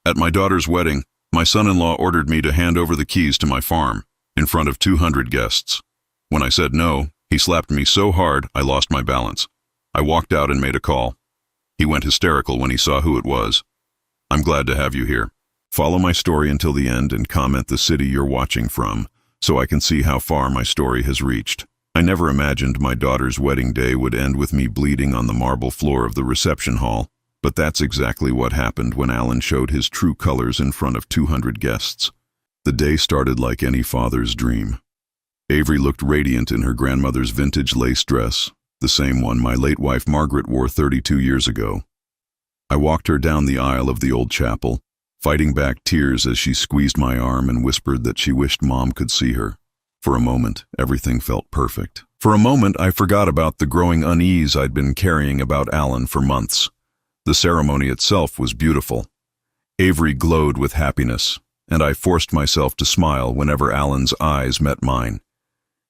At my daughter's wedding, my son-in-law ordered me to hand over the keys to my farm, in front of 200 guests. When I said no, he slapped me so hard I lost my balance. I walked out and made a call. He went hysterical when he saw who it was. I'm glad to have you here. Follow my story until the end and comment the city you're watching from, so I can see how far my story has reached. I never imagined my daughter's wedding day would end with me bleeding on the marble floor of the reception hall, but that's exactly what happened when Alan showed his true colors in front of 200 guests. The day started like any father's dream. Avery looked radiant in her grandmother's vintage lace dress, the same one my late wife Margaret wore 32 years ago. I walked her down the aisle of the old chapel, fighting back tears as she squeezed my arm and whispered that she wished Mom could see her. For a moment, everything felt perfect. For a moment, I forgot about the growing unease I'd been carrying about Alan for months. The ceremony itself was beautiful. Avery glowed with happiness, and I forced myself to smile whenever Alan's eyes met mine.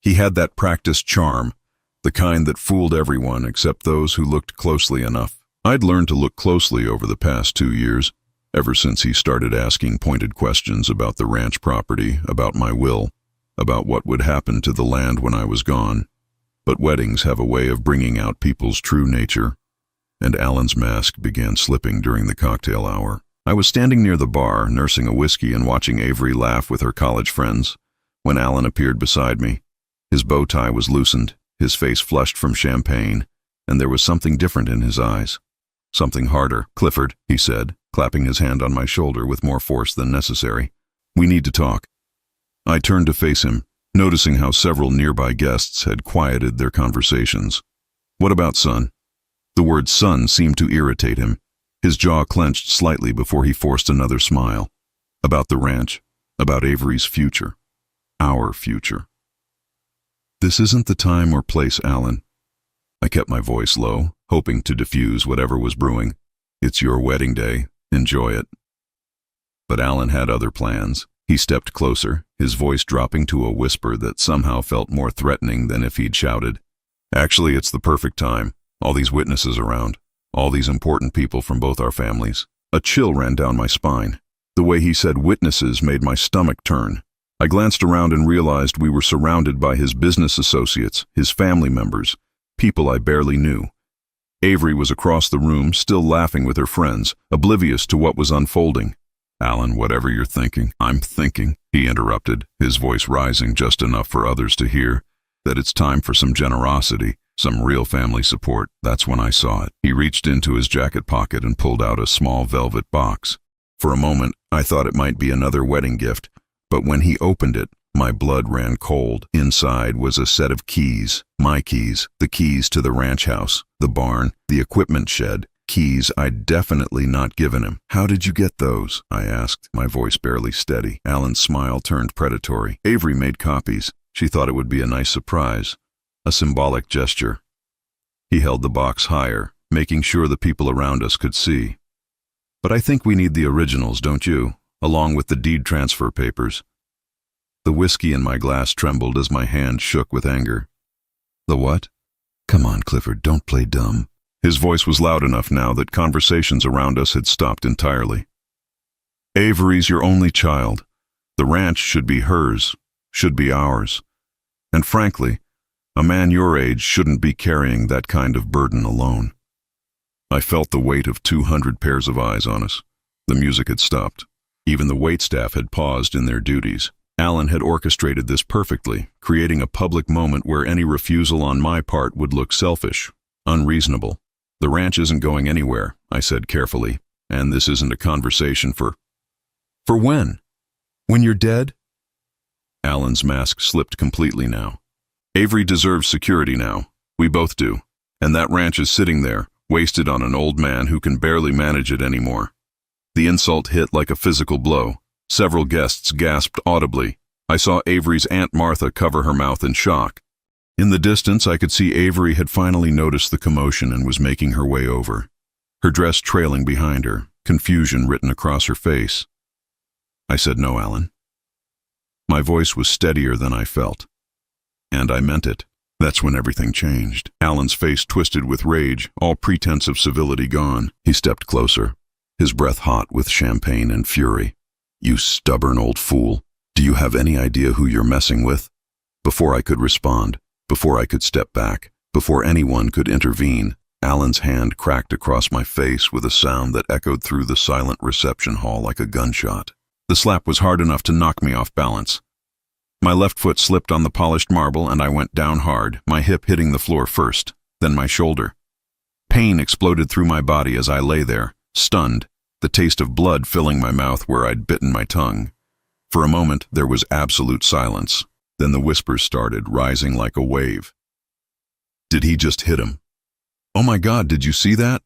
He had that practiced charm, the kind that fooled everyone except those who looked closely enough. I'd learned to look closely over the past 2 years, ever since he started asking pointed questions about the ranch property, about my will, about what would happen to the land when I was gone. But weddings have a way of bringing out people's true nature, and Alan's mask began slipping during the cocktail hour. I was standing near the bar, nursing a whiskey and watching Avery laugh with her college friends, when Alan appeared beside me. His bow tie was loosened, his face flushed from champagne, and there was something different in his eyes. Something harder. "Clifford," he said, clapping his hand on my shoulder with more force than necessary. "We need to talk." I turned to face him, noticing how several nearby guests had quieted their conversations. "What about son?" The word son seemed to irritate him. His jaw clenched slightly before he forced another smile. "About the ranch, about Avery's future. Our future." "This isn't the time or place, Alan." I kept my voice low, hoping to diffuse whatever was brewing. "It's your wedding day. Enjoy it." But Alan had other plans. He stepped closer, his voice dropping to a whisper that somehow felt more threatening than if he'd shouted. "Actually, it's the perfect time. All these witnesses around. All these important people from both our families." A chill ran down my spine. The way he said witnesses made my stomach turn. I glanced around and realized we were surrounded by his business associates, his family members, people I barely knew. Avery was across the room, still laughing with her friends, oblivious to what was unfolding. "Alan, whatever you're thinking, I'm thinking," he interrupted, his voice rising just enough for others to hear, "that it's time for some generosity, some real family support." That's when I saw it. He reached into his jacket pocket and pulled out a small velvet box. For a moment, I thought it might be another wedding gift, but when he opened it, my blood ran cold. Inside was a set of keys, my keys, the keys to the ranch house, the barn, the equipment shed, keys I'd definitely not given him. "How did you get those?" I asked, my voice barely steady. Alan's smile turned predatory. "Avery made copies. She thought it would be a nice surprise, a symbolic gesture." He held the box higher, making sure the people around us could see. "But I think we need the originals, don't you? Along with the deed transfer papers." The whiskey in my glass trembled as my hand shook with anger. "The what?" "Come on, Clifford, don't play dumb." His voice was loud enough now that conversations around us had stopped entirely. "Avery's your only child. The ranch should be hers, should be ours. And frankly, a man your age shouldn't be carrying that kind of burden alone." I felt the weight of 200 pairs of eyes on us. The music had stopped. Even the waitstaff had paused in their duties. Alan had orchestrated this perfectly, creating a public moment where any refusal on my part would look selfish, unreasonable. "The ranch isn't going anywhere," I said carefully, "and this isn't a conversation for when? When you're dead?" Alan's mask slipped completely now. "Avery deserves security now. We both do. And that ranch is sitting there, wasted on an old man who can barely manage it anymore." The insult hit like a physical blow. Several guests gasped audibly. I saw Avery's Aunt Martha cover her mouth in shock. In the distance, I could see Avery had finally noticed the commotion and was making her way over, her dress trailing behind her, confusion written across her face. I said, "No, Alan." My voice was steadier than I felt. And I meant it. That's when everything changed. Alan's face twisted with rage, all pretense of civility gone. He stepped closer. his breath hot with champagne and fury. "You stubborn old fool. Do you have any idea who you're messing with?" Before I could respond, before I could step back, before anyone could intervene, Alan's hand cracked across my face with a sound that echoed through the silent reception hall like a gunshot. The slap was hard enough to knock me off balance. My left foot slipped on the polished marble and I went down hard, my hip hitting the floor first, then my shoulder. Pain exploded through my body as I lay there, stunned, the taste of blood filling my mouth where I'd bitten my tongue. For a moment, there was absolute silence. Then the whispers started, rising like a wave. "Did he just hit him? Oh my God, did you see that?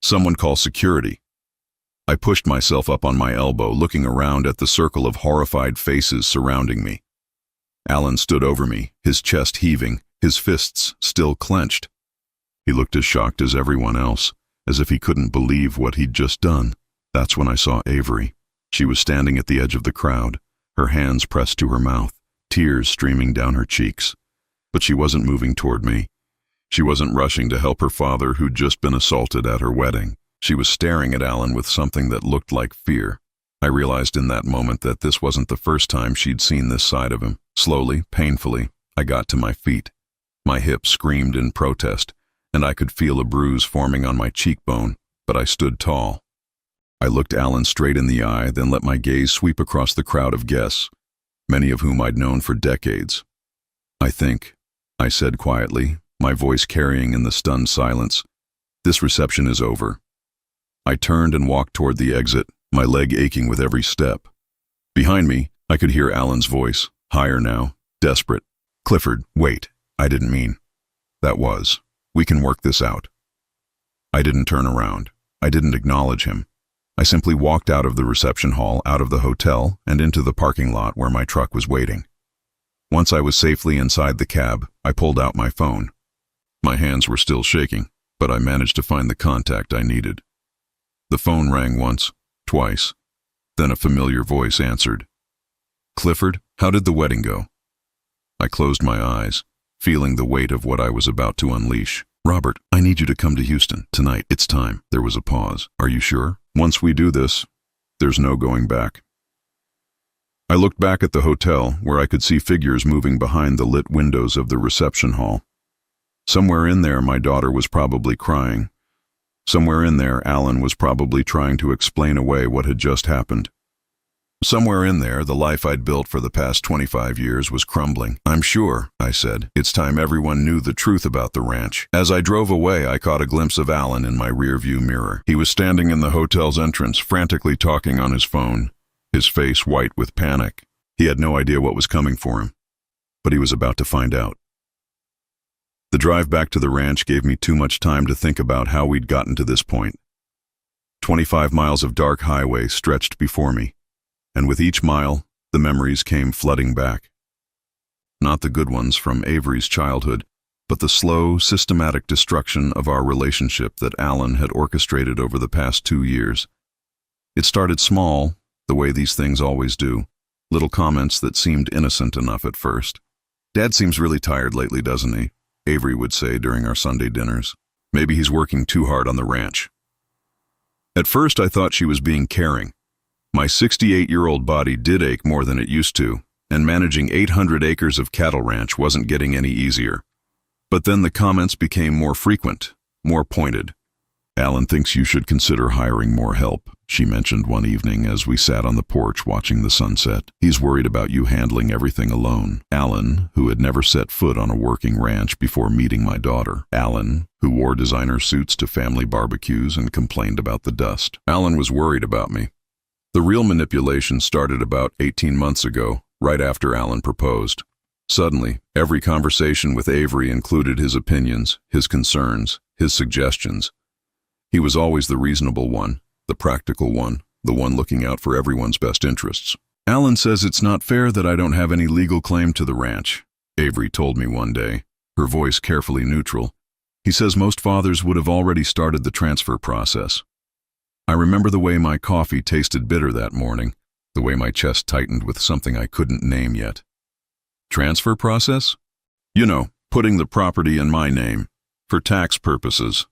Someone call security." I pushed myself up on my elbow, looking around at the circle of horrified faces surrounding me. Alan stood over me, his chest heaving, his fists still clenched. He looked as shocked as everyone else, as if he couldn't believe what he'd just done. That's when I saw Avery. She was standing at the edge of the crowd, her hands pressed to her mouth, tears streaming down her cheeks. But she wasn't moving toward me. She wasn't rushing to help her father who'd just been assaulted at her wedding. She was staring at Alan with something that looked like fear. I realized in that moment that this wasn't the first time she'd seen this side of him. Slowly, painfully, I got to my feet. My hip screamed in protest, and I could feel a bruise forming on my cheekbone, but I stood tall. I looked Alan straight in the eye, then let my gaze sweep across the crowd of guests, many of whom I'd known for decades. "I think," I said quietly, my voice carrying in the stunned silence, "this reception is over." I turned and walked toward the exit, my leg aching with every step. Behind me, I could hear Alan's voice, higher now, desperate. "Clifford, wait, I didn't mean. That was. We can work this out." I didn't turn around. I didn't acknowledge him. I simply walked out of the reception hall, out of the hotel, and into the parking lot where my truck was waiting. Once I was safely inside the cab, I pulled out my phone. My hands were still shaking, but I managed to find the contact I needed. The phone rang once, twice. Then a familiar voice answered. "Clifford, how did the wedding go?" I closed my eyes, feeling the weight of what I was about to unleash. "Robert, I need you to come to Houston tonight. It's time." There was a pause. "Are you sure? Once we do this, there's no going back." I looked back at the hotel, where I could see figures moving behind the lit windows of the reception hall. Somewhere in there, my daughter was probably crying. Somewhere in there, Alan was probably trying to explain away what had just happened. Somewhere in there, the life I'd built for the past 25 years was crumbling. "I'm sure," I said. "It's time everyone knew the truth about the ranch." As I drove away, I caught a glimpse of Alan in my rearview mirror. He was standing in the hotel's entrance, frantically talking on his phone, his face white with panic. He had no idea what was coming for him, but he was about to find out. The drive back to the ranch gave me too much time to think about how we'd gotten to this point. 25 miles of dark highway stretched before me, and with each mile, the memories came flooding back. Not the good ones from Avery's childhood, but the slow, systematic destruction of our relationship that Alan had orchestrated over the past 2 years. It started small, the way these things always do, little comments that seemed innocent enough at first. "Dad seems really tired lately, doesn't he?" Avery would say during our Sunday dinners. "Maybe he's working too hard on the ranch." At first, I thought she was being caring. My 68-year-old body did ache more than it used to, and managing 800 acres of cattle ranch wasn't getting any easier. But then the comments became more frequent, more pointed. "Alan thinks you should consider hiring more help," she mentioned one evening as we sat on the porch watching the sunset. "He's worried about you handling everything alone." Alan, who had never set foot on a working ranch before meeting my daughter. Alan, who wore designer suits to family barbecues and complained about the dust. Alan was worried about me. The real manipulation started about 18 months ago, right after Alan proposed. Suddenly, every conversation with Avery included his opinions, his concerns, his suggestions. He was always the reasonable one, the practical one, the one looking out for everyone's best interests. "Alan says it's not fair that I don't have any legal claim to the ranch," Avery told me one day, her voice carefully neutral. "He says most fathers would have already started the transfer process." I remember the way my coffee tasted bitter that morning, the way my chest tightened with something I couldn't name yet. "Transfer process?" "You know, putting the property in my name, for tax purposes."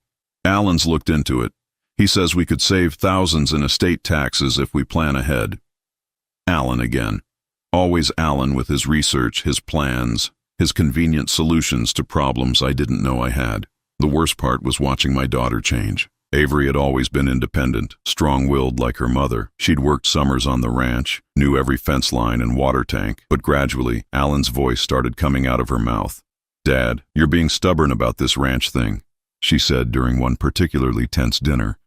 Alan's looked into it. He says we could save thousands in estate taxes if we plan ahead. Alan again. Always Alan with his research, his plans, his convenient solutions to problems I didn't know I had. The worst part was watching my daughter change. Avery had always been independent, strong-willed like her mother. She'd worked summers on the ranch, knew every fence line and water tank, but gradually, Alan's voice started coming out of her mouth. "Dad, you're being stubborn about this ranch thing," she said during one particularly tense dinner.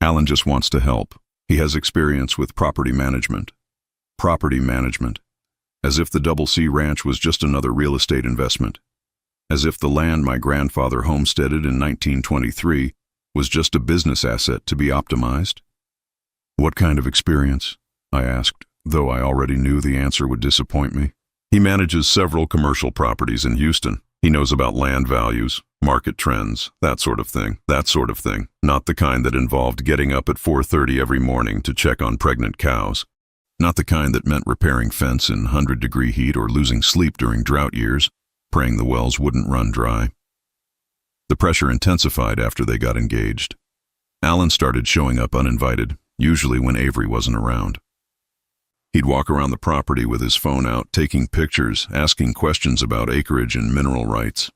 "Alan just wants to help. He has experience with property management." Property management. As if the Double C Ranch was just another real estate investment. As if the land my grandfather homesteaded in 1923 was just a business asset to be optimized. "What kind of experience?" I asked, though I already knew the answer would disappoint me. "He manages several commercial properties in Houston. He knows about land values, market trends, that sort of thing. Not the kind that involved getting up at 4:30 every morning to check on pregnant cows. Not the kind that meant repairing fence in 100-degree heat or losing sleep during drought years, praying the wells wouldn't run dry." The pressure intensified after they got engaged. Alan started showing up uninvited, usually when Avery wasn't around. He'd walk around the property with his phone out, taking pictures, asking questions about acreage and mineral rights.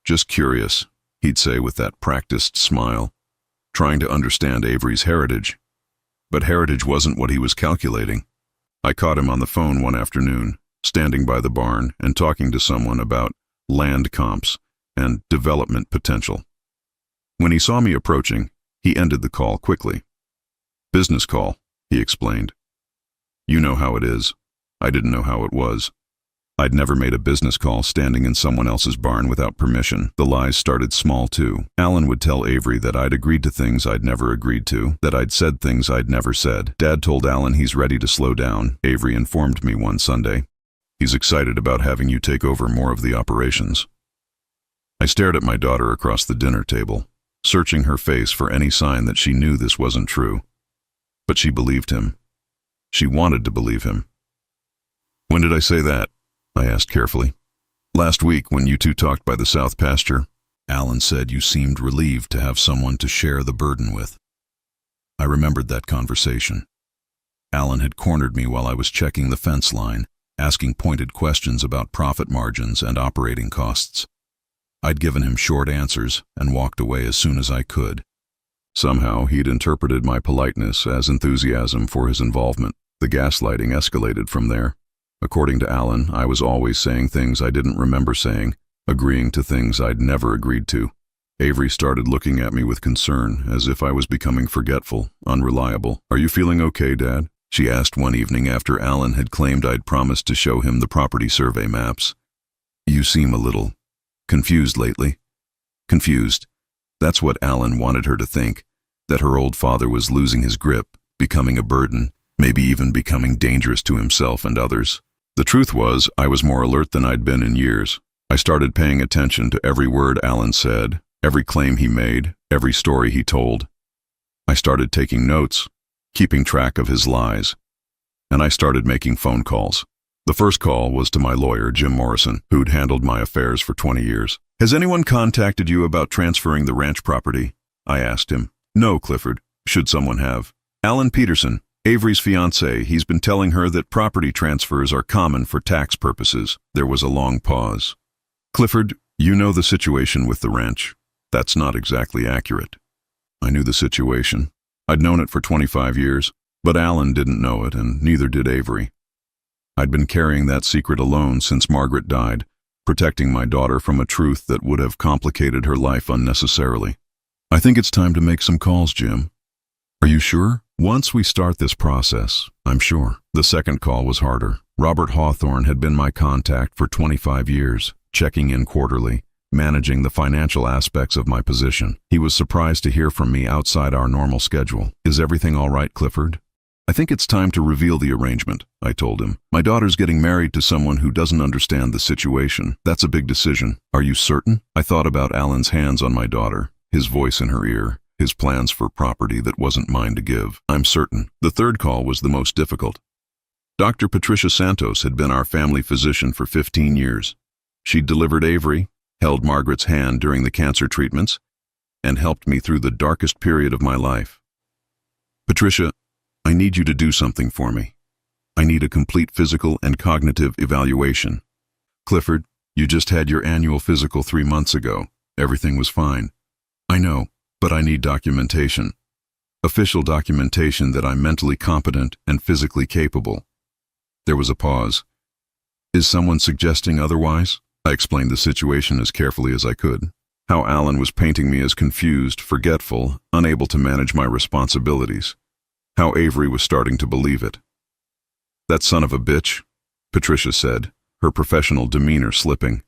"Just curious," he'd say with that practiced smile, trying to understand Avery's heritage. But heritage wasn't what he was calculating. I caught him on the phone one afternoon, standing by the barn and talking to someone about land comps and development potential. When he saw me approaching, he ended the call quickly. "Business call," he explained. "You know how it is." I didn't know how it was. I'd never made a business call standing in someone else's barn without permission. The lies started small too. Alan would tell Avery that I'd agreed to things I'd never agreed to, that I'd said things I'd never said. Dad told Alan he's ready to slow down, Avery informed me one Sunday. "He's excited about having you take over more of the operations." I stared at my daughter across the dinner table, searching her face for any sign that she knew this wasn't true. But she believed him. She wanted to believe him. "When did I say that?" I asked carefully. "Last week when you two talked by the south pasture. Alan said you seemed relieved to have someone to share the burden with." I remembered that conversation. Alan had cornered me while I was checking the fence line, asking pointed questions about profit margins and operating costs. I'd given him short answers and walked away as soon as I could. Somehow he'd interpreted my politeness as enthusiasm for his involvement. The gaslighting escalated from there. According to Alan, I was always saying things I didn't remember saying, agreeing to things I'd never agreed to. Avery started looking at me with concern, as if I was becoming forgetful, unreliable. "Are you feeling okay, Dad?" she asked one evening after Alan had claimed I'd promised to show him the property survey maps. "You seem a little confused lately." Confused. That's what Alan wanted her to think, that her old father was losing his grip, becoming a burden, maybe even becoming dangerous to himself and others. The truth was, I was more alert than I'd been in years. I started paying attention to every word Alan said, every claim he made, every story he told. I started taking notes, keeping track of his lies. And I started making phone calls. The first call was to my lawyer, Jim Morrison, who'd handled my affairs for 20 years. "Has anyone contacted you about transferring the ranch property?" I asked him. "No, Clifford. Should someone have?" "Alan Peterson, Avery's fiancé. He's been telling her that property transfers are common for tax purposes." There was a long pause. "Clifford, you know the situation with the ranch." "That's not exactly accurate." I knew the situation. I'd known it for 25 years, but Alan didn't know it, and neither did Avery. I'd been carrying that secret alone since Margaret died, protecting my daughter from a truth that would have complicated her life unnecessarily. "I think it's time to make some calls, Jim." "Are you sure?" "Once we start this process, I'm sure." The second call was harder. Robert Hawthorne had been my contact for 25 years, checking in quarterly, managing the financial aspects of my position. He was surprised to hear from me outside our normal schedule. "Is everything all right, Clifford?" "I think it's time to reveal the arrangement," I told him. "My daughter's getting married to someone who doesn't understand the situation. That's a big decision." "Are you certain?" I thought about Alan's hands on my daughter, his voice in her ear, his plans for property that wasn't mine to give. "I'm certain." The third call was the most difficult. Dr. Patricia Santos had been our family physician for 15 years. She'd delivered Avery, held Margaret's hand during the cancer treatments, and helped me through the darkest period of my life. Patricia, I need you to do something for me. I need a complete physical and cognitive evaluation. Clifford, you just had your annual physical 3 months ago. Everything was fine. I know, but I need documentation. Official documentation that I'm mentally competent and physically capable. There was a pause. Is someone suggesting otherwise? I explained the situation as carefully as I could. How Alan was painting me as confused, forgetful, unable to manage my responsibilities. How Avery was starting to believe it. That son of a bitch, Patricia said, her professional demeanor slipping.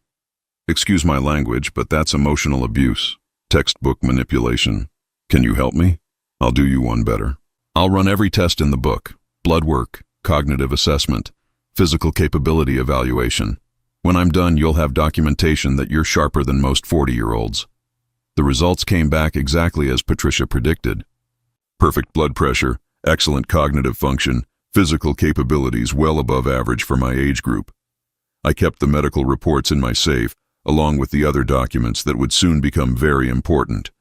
Excuse my language, but that's emotional abuse, textbook manipulation. Can you help me? I'll do you one better. I'll run every test in the book, blood work, cognitive assessment, physical capability evaluation. When I'm done, you'll have documentation that you're sharper than most 40-year-olds. The results came back exactly as Patricia predicted. Perfect blood pressure, excellent cognitive function, physical capabilities well above average for my age group. I kept the medical reports in my safe, along with the other documents that would soon become very important.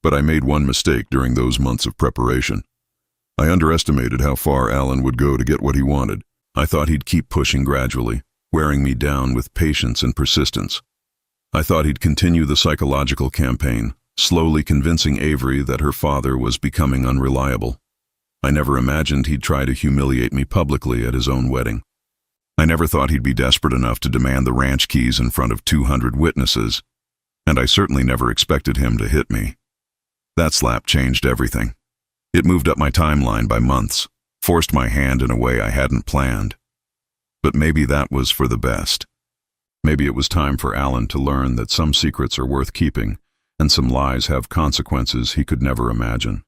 But I made one mistake during those months of preparation. I underestimated how far Alan would go to get what he wanted. I thought he'd keep pushing gradually, wearing me down with patience and persistence. I thought he'd continue the psychological campaign, slowly convincing Avery that her father was becoming unreliable. I never imagined he'd try to humiliate me publicly at his own wedding. I never thought he'd be desperate enough to demand the ranch keys in front of 200 witnesses, and I certainly never expected him to hit me. That slap changed everything. It moved up my timeline by months, forced my hand in a way I hadn't planned. But maybe that was for the best. Maybe it was time for Alan to learn that some secrets are worth keeping, and some lies have consequences he could never imagine.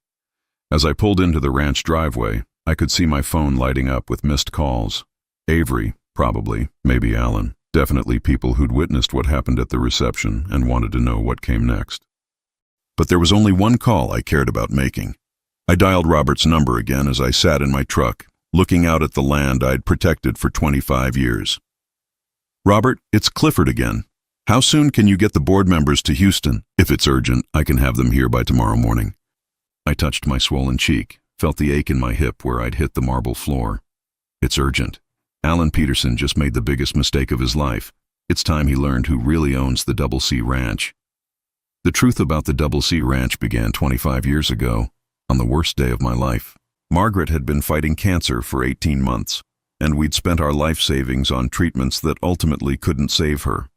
As I pulled into the ranch driveway, I could see my phone lighting up with missed calls. Avery, probably, maybe Alan, definitely people who'd witnessed what happened at the reception and wanted to know what came next. But there was only one call I cared about making. I dialed Robert's number again as I sat in my truck, looking out at the land I'd protected for 25 years. Robert, it's Clifford again. How soon can you get the board members to Houston? If it's urgent, I can have them here by tomorrow morning. I touched my swollen cheek, felt the ache in my hip where I'd hit the marble floor. It's urgent. Alan Peterson just made the biggest mistake of his life. It's time he learned who really owns the Double C Ranch. The truth about the Double C Ranch began 25 years ago, on the worst day of my life. Margaret had been fighting cancer for 18 months, and we'd spent our life savings on treatments that ultimately couldn't save her.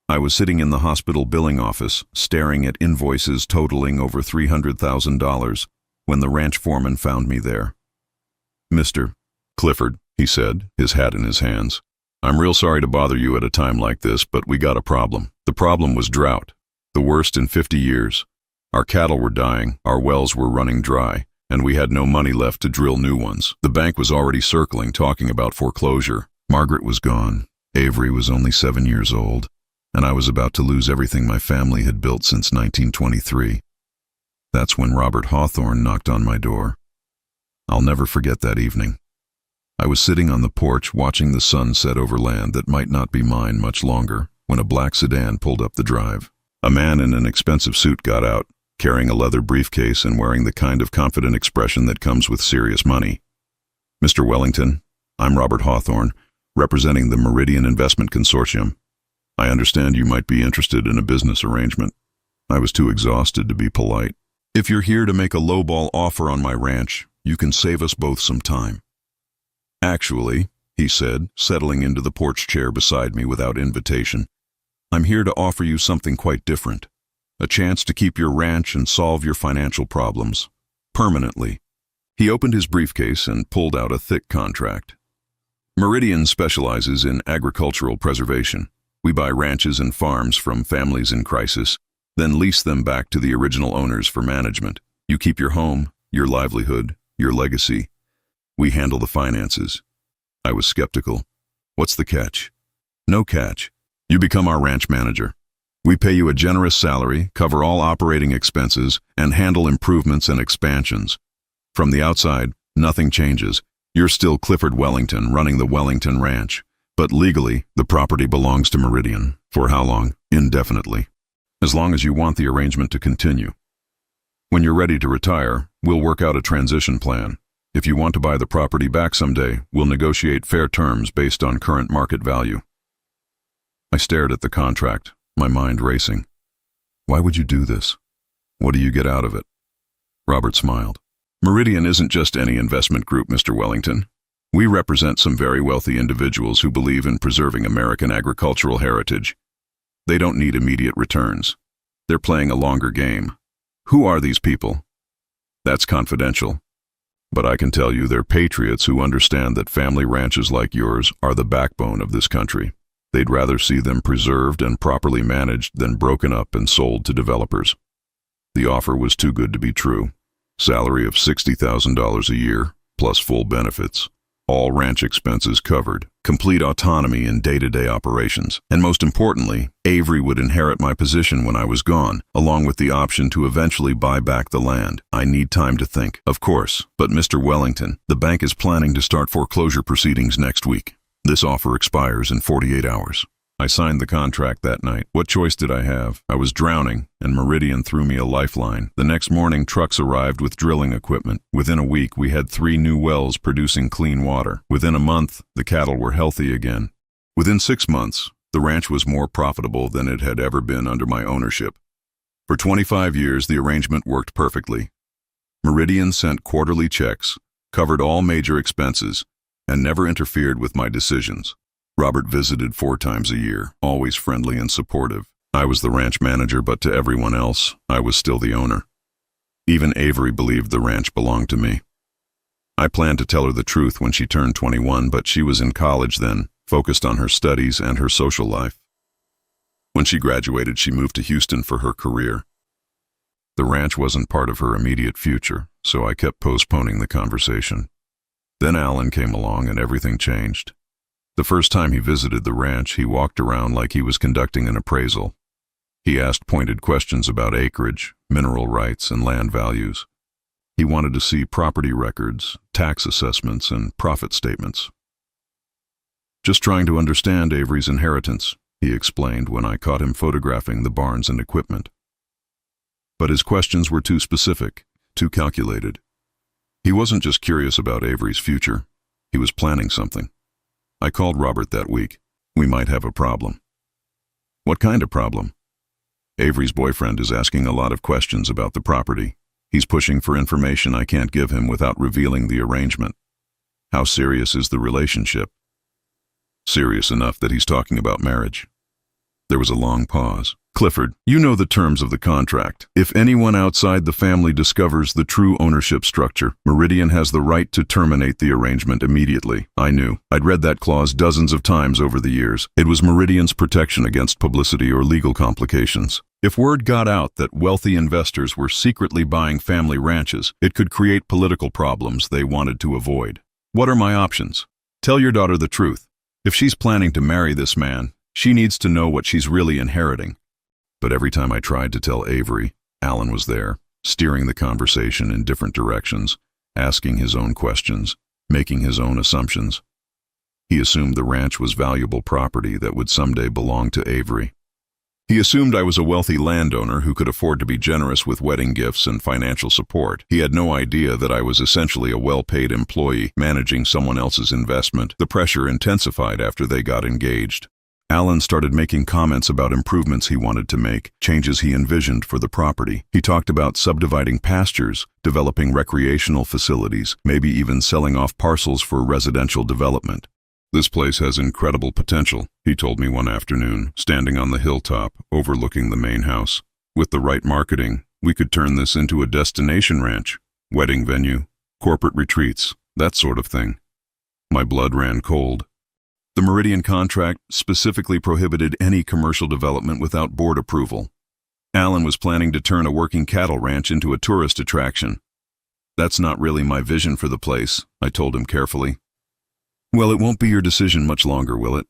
I was sitting in the hospital billing office, staring at invoices totaling over $300,000, when the ranch foreman found me there. Mr. Clifford, he said, his hat in his hands. I'm real sorry to bother you at a time like this, but we got a problem. The problem was drought, the worst in 50 years. Our cattle were dying, our wells were running dry, and we had no money left to drill new ones. The bank was already circling, talking about foreclosure. Margaret was gone. Avery was only 7 years old, and I was about to lose everything my family had built since 1923. That's when Robert Hawthorne knocked on my door. I'll never forget that evening. I was sitting on the porch watching the sun set over land that might not be mine much longer when a black sedan pulled up the drive. A man in an expensive suit got out, carrying a leather briefcase and wearing the kind of confident expression that comes with serious money. Mr. Wellington, I'm Robert Hawthorne, representing the Meridian Investment Consortium. I understand you might be interested in a business arrangement. I was too exhausted to be polite. If you're here to make a lowball offer on my ranch, you can save us both some time. Actually, he said, settling into the porch chair beside me without invitation, I'm here to offer you something quite different. A chance to keep your ranch and solve your financial problems. Permanently. He opened his briefcase and pulled out a thick contract. Meridian specializes in agricultural preservation. We buy ranches and farms from families in crisis, then lease them back to the original owners for management. You keep your home, your livelihood, your legacy. We handle the finances. I was skeptical. What's the catch? No catch. You become our ranch manager. We pay you a generous salary, cover all operating expenses, and handle improvements and expansions. From the outside, nothing changes. You're still Clifford Wellington running the Wellington Ranch. But legally, the property belongs to Meridian. For how long? Indefinitely. As long as you want the arrangement to continue. When you're ready to retire, we'll work out a transition plan. If you want to buy the property back someday, we'll negotiate fair terms based on current market value." I stared at the contract, my mind racing. Why would you do this? What do you get out of it? Robert smiled. "Meridian isn't just any investment group, Mr. Wellington. We represent some very wealthy individuals who believe in preserving American agricultural heritage. They don't need immediate returns. They're playing a longer game. Who are these people? That's confidential. But I can tell you they're patriots who understand that family ranches like yours are the backbone of this country. They'd rather see them preserved and properly managed than broken up and sold to developers." The offer was too good to be true. Salary of $60,000 a year, plus full benefits. All ranch expenses covered, complete autonomy in day-to-day operations, and most importantly, Avery would inherit my position when I was gone, along with the option to eventually buy back the land. I need time to think, of course, but Mr. Wellington, the bank is planning to start foreclosure proceedings next week. This offer expires in 48 hours. I signed the contract that night. What choice did I have? I was drowning, and Meridian threw me a lifeline. The next morning, trucks arrived with drilling equipment. Within a week, we had 3 new wells producing clean water. Within a month, the cattle were healthy again. Within 6 months, the ranch was more profitable than it had ever been under my ownership. For 25 years, the arrangement worked perfectly. Meridian sent quarterly checks, covered all major expenses, and never interfered with my decisions. Robert visited 4 times a year, always friendly and supportive. I was the ranch manager, but to everyone else, I was still the owner. Even Avery believed the ranch belonged to me. I planned to tell her the truth when she turned 21, but she was in college then, focused on her studies and her social life. When she graduated, she moved to Houston for her career. The ranch wasn't part of her immediate future, so I kept postponing the conversation. Then Alan came along and everything changed. The first time he visited the ranch, he walked around like he was conducting an appraisal. He asked pointed questions about acreage, mineral rights, and land values. He wanted to see property records, tax assessments, and profit statements. "Just trying to understand Avery's inheritance," he explained when I caught him photographing the barns and equipment. But his questions were too specific, too calculated. He wasn't just curious about Avery's future. He was planning something. I called Robert that week. "We might have a problem." "What kind of problem?" "Avery's boyfriend is asking a lot of questions about the property. He's pushing for information I can't give him without revealing the arrangement." "How serious is the relationship?" "Serious enough that he's talking about marriage." There was a long pause. "Clifford, you know the terms of the contract. If anyone outside the family discovers the true ownership structure, Meridian has the right to terminate the arrangement immediately." I knew. I'd read that clause dozens of times over the years. It was Meridian's protection against publicity or legal complications. If word got out that wealthy investors were secretly buying family ranches, it could create political problems they wanted to avoid. "What are my options?" "Tell your daughter the truth. If she's planning to marry this man, she needs to know what she's really inheriting." But every time I tried to tell Avery, Alan was there, steering the conversation in different directions, asking his own questions, making his own assumptions. He assumed the ranch was valuable property that would someday belong to Avery. He assumed I was a wealthy landowner who could afford to be generous with wedding gifts and financial support. He had no idea that I was essentially a well-paid employee managing someone else's investment. The pressure intensified after they got engaged. Alan started making comments about improvements he wanted to make, changes he envisioned for the property. He talked about subdividing pastures, developing recreational facilities, maybe even selling off parcels for residential development. "This place has incredible potential," he told me one afternoon, standing on the hilltop overlooking the main house. "With the right marketing, we could turn this into a destination ranch, wedding venue, corporate retreats, that sort of thing." My blood ran cold. The Meridian contract specifically prohibited any commercial development without board approval. Alan was planning to turn a working cattle ranch into a tourist attraction. "That's not really my vision for the place," I told him carefully. "Well, it won't be your decision much longer, will it?"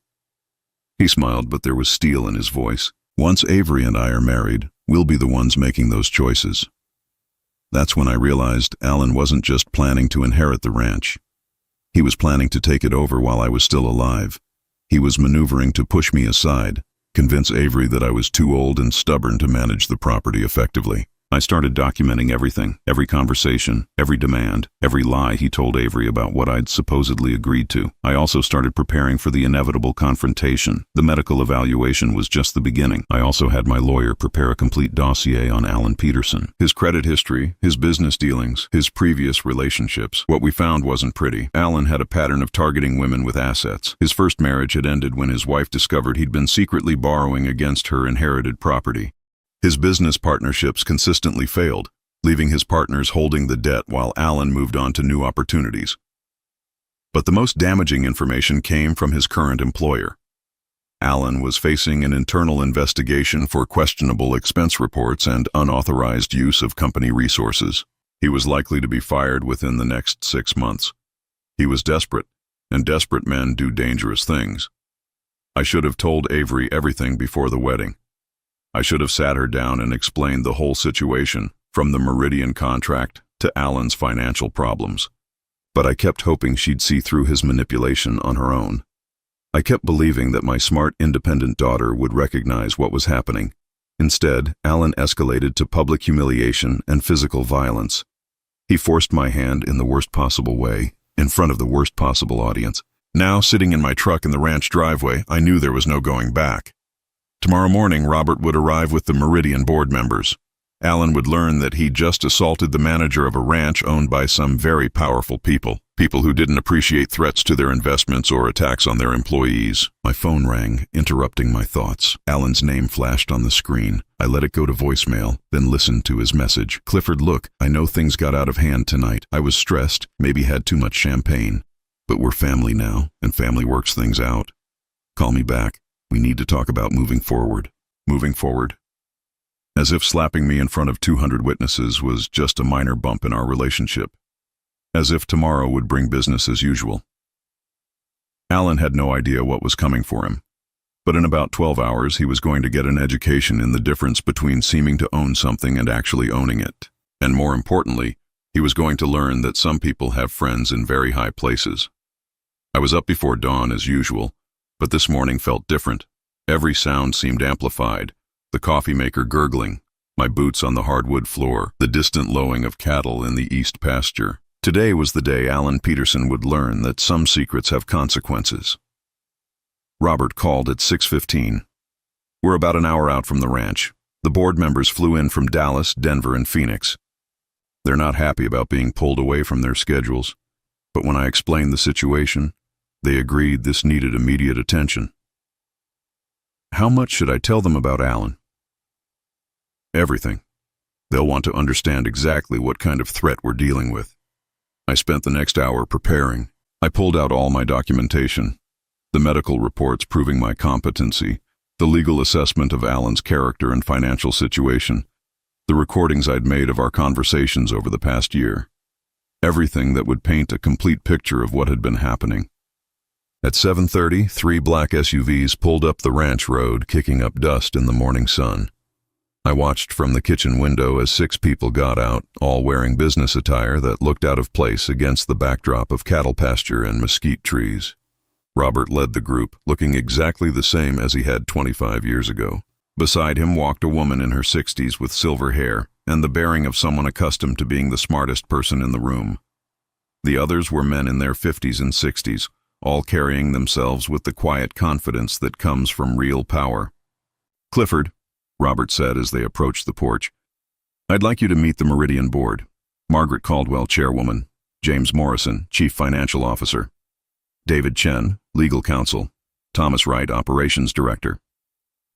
He smiled, but there was steel in his voice. "Once Avery and I are married, we'll be the ones making those choices." That's when I realized Alan wasn't just planning to inherit the ranch. He was planning to take it over while I was still alive. He was maneuvering to push me aside, convince Avery that I was too old and stubborn to manage the property effectively. I started documenting everything, every conversation, every demand, every lie he told Avery about what I'd supposedly agreed to. I also started preparing for the inevitable confrontation. The medical evaluation was just the beginning. I also had my lawyer prepare a complete dossier on Alan Peterson. His credit history, his business dealings, his previous relationships. What we found wasn't pretty. Alan had a pattern of targeting women with assets. His first marriage had ended when his wife discovered he'd been secretly borrowing against her inherited property. His business partnerships consistently failed, leaving his partners holding the debt while Alan moved on to new opportunities. But the most damaging information came from his current employer. Alan was facing an internal investigation for questionable expense reports and unauthorized use of company resources. He was likely to be fired within the next 6 months. He was desperate, and desperate men do dangerous things. I should have told Avery everything before the wedding. I should have sat her down and explained the whole situation, from the Meridian contract to Alan's financial problems. But I kept hoping she'd see through his manipulation on her own. I kept believing that my smart, independent daughter would recognize what was happening. Instead, Alan escalated to public humiliation and physical violence. He forced my hand in the worst possible way, in front of the worst possible audience. Now, sitting in my truck in the ranch driveway, I knew there was no going back. Tomorrow morning, Robert would arrive with the Meridian board members. Alan would learn that he'd just assaulted the manager of a ranch owned by some very powerful people who didn't appreciate threats to their investments or attacks on their employees. My phone rang, interrupting my thoughts. Alan's name flashed on the screen. I let it go to voicemail, then listened to his message. Clifford, look, I know things got out of hand tonight. I was stressed, maybe had too much champagne. But we're family now, and family works things out. Call me back. We need to talk about moving forward. Moving forward. As if slapping me in front of 200 witnesses was just a minor bump in our relationship. As if tomorrow would bring business as usual. Alan had no idea what was coming for him. But in about 12 hours, he was going to get an education in the difference between seeming to own something and actually owning it. And more importantly, he was going to learn that some people have friends in very high places. I was up before dawn as usual, but this morning felt different. Every sound seemed amplified, the coffee maker gurgling, my boots on the hardwood floor, the distant lowing of cattle in the east pasture. Today was the day Alan Peterson would learn that some secrets have consequences. Robert called at 6:15. We're about an hour out from the ranch. The board members flew in from Dallas, Denver, and Phoenix. They're not happy about being pulled away from their schedules, but when I explained the situation, they agreed this needed immediate attention. How much should I tell them about Alan? Everything. They'll want to understand exactly what kind of threat we're dealing with. I spent the next hour preparing. I pulled out all my documentation, the medical reports proving my competency, the legal assessment of Alan's character and financial situation, the recordings I'd made of our conversations over the past year. Everything that would paint a complete picture of what had been happening. At 7:30, 3 black SUVs pulled up the ranch road, kicking up dust in the morning sun. I watched from the kitchen window as 6 people got out, all wearing business attire that looked out of place against the backdrop of cattle pasture and mesquite trees. Robert led the group, looking exactly the same as he had 25 years ago. Beside him walked a woman in her 60s with silver hair and the bearing of someone accustomed to being the smartest person in the room. The others were men in their 50s and 60s, all carrying themselves with the quiet confidence that comes from real power. Clifford, Robert said as they approached the porch, I'd like you to meet the Meridian Board. Margaret Caldwell, Chairwoman, James Morrison, Chief Financial Officer, David Chen, Legal Counsel, Thomas Wright, Operations Director,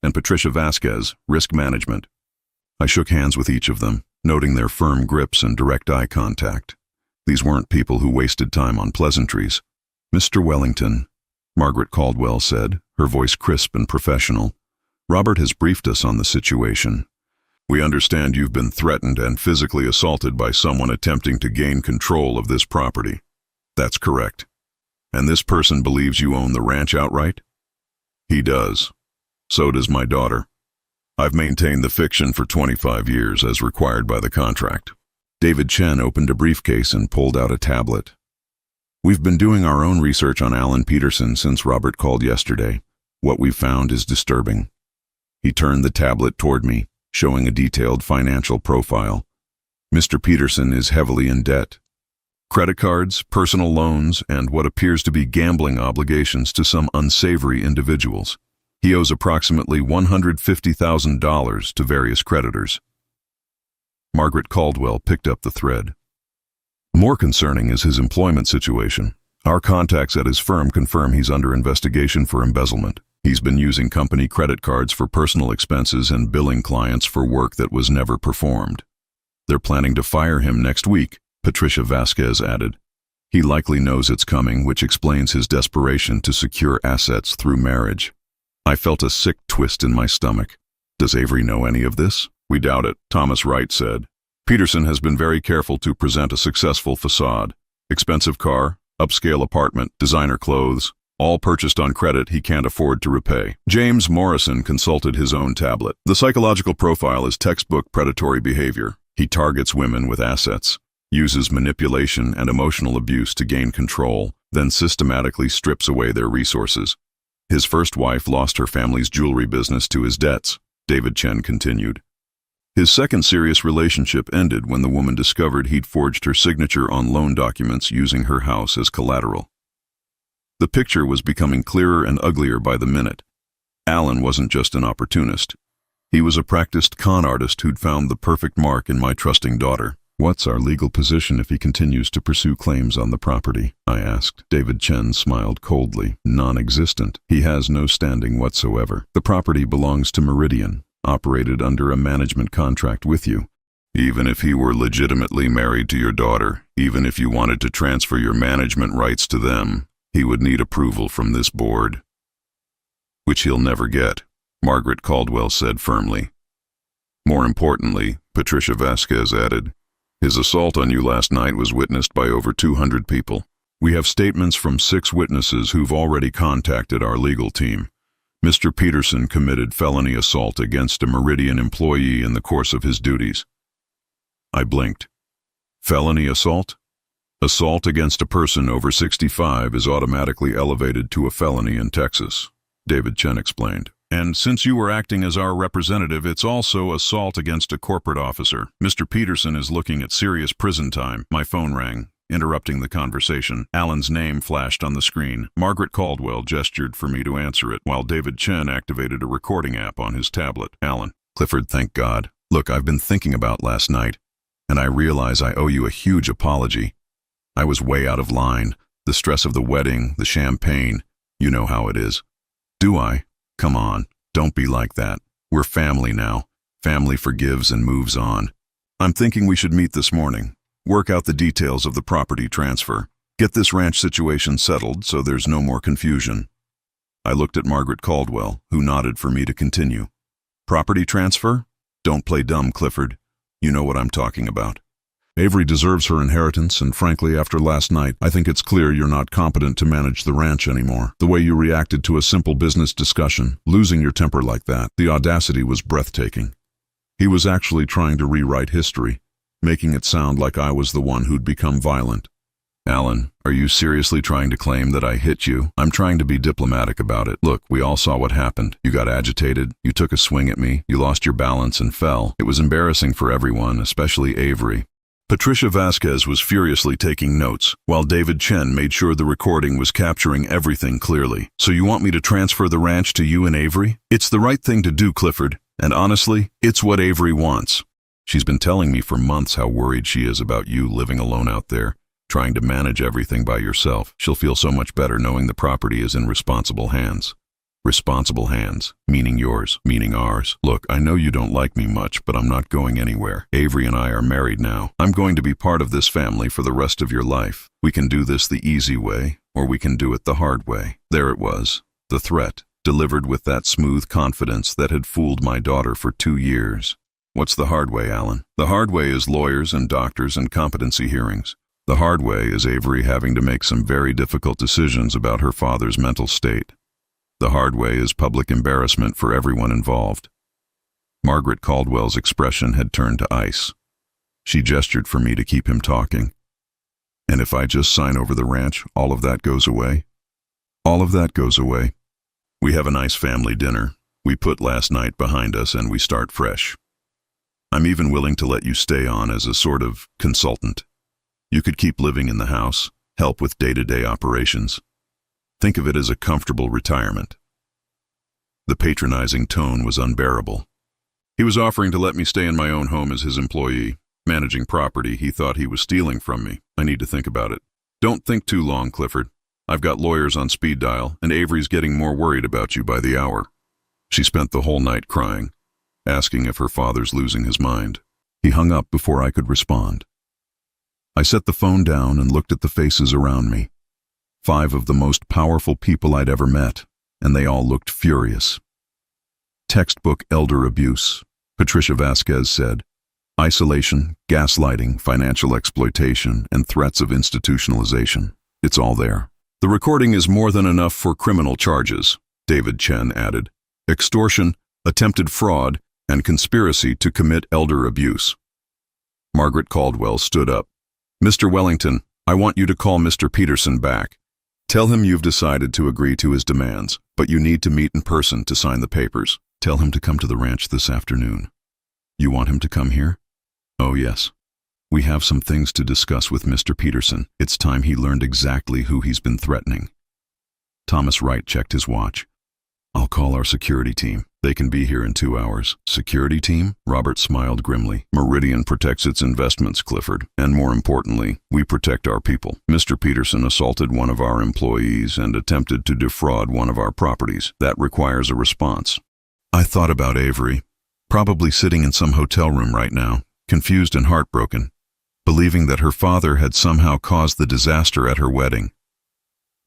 and Patricia Vasquez, Risk Management. I shook hands with each of them, noting their firm grips and direct eye contact. These weren't people who wasted time on pleasantries. Mr. Wellington, Margaret Caldwell said, her voice crisp and professional, Robert has briefed us on the situation. We understand you've been threatened and physically assaulted by someone attempting to gain control of this property. That's correct. And this person believes you own the ranch outright? He does. So does my daughter. I've maintained the fiction for 25 years as required by the contract. David Chen opened a briefcase and pulled out a tablet. We've been doing our own research on Alan Peterson since Robert called yesterday. What we've found is disturbing. He turned the tablet toward me. showing a detailed financial profile. Mr. Peterson is heavily in debt. Credit cards, personal loans, and what appears to be gambling obligations to some unsavory individuals. He owes approximately $150,000 to various creditors. Margaret Caldwell picked up the thread. More concerning is his employment situation. Our contacts at his firm confirm he's under investigation for embezzlement. He's been using company credit cards for personal expenses and billing clients for work that was never performed. They're planning to fire him next week, Patricia Vasquez added. He likely knows it's coming, which explains his desperation to secure assets through marriage. I felt a sick twist in my stomach. Does Avery know any of this? We doubt it, Thomas Wright said. Peterson has been very careful to present a successful facade. Expensive car, upscale apartment, designer clothes, all purchased on credit he can't afford to repay. James Morrison consulted his own tablet. The psychological profile is textbook predatory behavior. He targets women with assets, uses manipulation and emotional abuse to gain control, then systematically strips away their resources. His first wife lost her family's jewelry business to his debts, David Chen continued. His second serious relationship ended when the woman discovered he'd forged her signature on loan documents using her house as collateral. The picture was becoming clearer and uglier by the minute. Alan wasn't just an opportunist. He was a practiced con artist who'd found the perfect mark in my trusting daughter. What's our legal position if he continues to pursue claims on the property? I asked. David Chen smiled coldly. Non-existent. He has no standing whatsoever. The property belongs to Meridian, operated under a management contract with you. Even if he were legitimately married to your daughter, even if you wanted to transfer your management rights to them, he would need approval from this board. Which he'll never get, Margaret Caldwell said firmly. More importantly, Patricia Vasquez added, his assault on you last night was witnessed by over 200 people. We have statements from 6 witnesses who've already contacted our legal team. Mr. Peterson committed felony assault against a Meridian employee in the course of his duties. I blinked. Felony assault? Assault against a person over 65 is automatically elevated to a felony in Texas, David Chen explained. And since you were acting as our representative, it's also assault against a corporate officer. Mr. Peterson is looking at serious prison time. My phone rang, interrupting the conversation. Alan's name flashed on the screen. Margaret Caldwell gestured for me to answer it, while David Chen activated a recording app on his tablet. Alan. Clifford, thank God. Look, I've been thinking about last night, and I realize I owe you a huge apology. I was way out of line. The stress of the wedding, the champagne, you know how it is. Do I? Come on, don't be like that. We're family now. Family forgives and moves on. I'm thinking we should meet this morning, work out the details of the property transfer, get this ranch situation settled so there's no more confusion. I looked at Margaret Caldwell, who nodded for me to continue. Property transfer? Don't play dumb, Clifford. You know what I'm talking about. Avery deserves her inheritance, and frankly, after last night, I think it's clear you're not competent to manage the ranch anymore. The way you reacted to a simple business discussion, losing your temper like that, the audacity was breathtaking. He was actually trying to rewrite history, making it sound like I was the one who'd become violent. Alan, are you seriously trying to claim that I hit you? I'm trying to be diplomatic about it. Look, we all saw what happened. You got agitated, you took a swing at me, you lost your balance and fell. It was embarrassing for everyone, especially Avery. Patricia Vasquez was furiously taking notes, while David Chen made sure the recording was capturing everything clearly. So you want me to transfer the ranch to you and Avery? It's the right thing to do, Clifford, and honestly, it's what Avery wants. She's been telling me for months how worried she is about you living alone out there, trying to manage everything by yourself. She'll feel so much better knowing the property is in responsible hands. Responsible hands, meaning yours, meaning ours. Look, I know you don't like me much, but I'm not going anywhere. Avery and I are married now. I'm going to be part of this family for the rest of your life. We can do this the easy way, or we can do it the hard way. There it was, the threat, delivered with that smooth confidence that had fooled my daughter for 2 years. What's the hard way, Alan? The hard way is lawyers and doctors and competency hearings. The hard way is Avery having to make some very difficult decisions about her father's mental state. The hard way is public embarrassment for everyone involved. Margaret Caldwell's expression had turned to ice. She gestured for me to keep him talking. And if I just sign over the ranch, all of that goes away? All of that goes away. We have a nice family dinner. We put last night behind us and we start fresh. I'm even willing to let you stay on as a sort of consultant. You could keep living in the house, help with day-to-day operations. Think of it as a comfortable retirement. The patronizing tone was unbearable. He was offering to let me stay in my own home as his employee, managing property he thought he was stealing from me. I need to think about it. Don't think too long, Clifford. I've got lawyers on speed dial, and Avery's getting more worried about you by the hour. She spent the whole night crying, asking if her father's losing his mind. He hung up before I could respond. I set the phone down and looked at the faces around me. 5 of the most powerful people I'd ever met, and they all looked furious. Textbook elder abuse, Patricia Vasquez said. Isolation, gaslighting, financial exploitation, and threats of institutionalization. It's all there. The recording is more than enough for criminal charges, David Chen added. Extortion, attempted fraud, and conspiracy to commit elder abuse. Margaret Caldwell stood up. Mr. Wellington, I want you to call Mr. Peterson back. Tell him you've decided to agree to his demands, but you need to meet in person to sign the papers. Tell him to come to the ranch this afternoon. You want him to come here? Oh, yes. We have some things to discuss with Mr. Peterson. It's time he learned exactly who he's been threatening. Thomas Wright checked his watch. I'll call our security team. They can be here in 2 hours. Security team? Robert smiled grimly. Meridian protects its investments, Clifford. And more importantly, we protect our people. Mr. Peterson assaulted one of our employees and attempted to defraud one of our properties. That requires a response. I thought about Avery, probably sitting in some hotel room right now, confused and heartbroken, believing that her father had somehow caused the disaster at her wedding.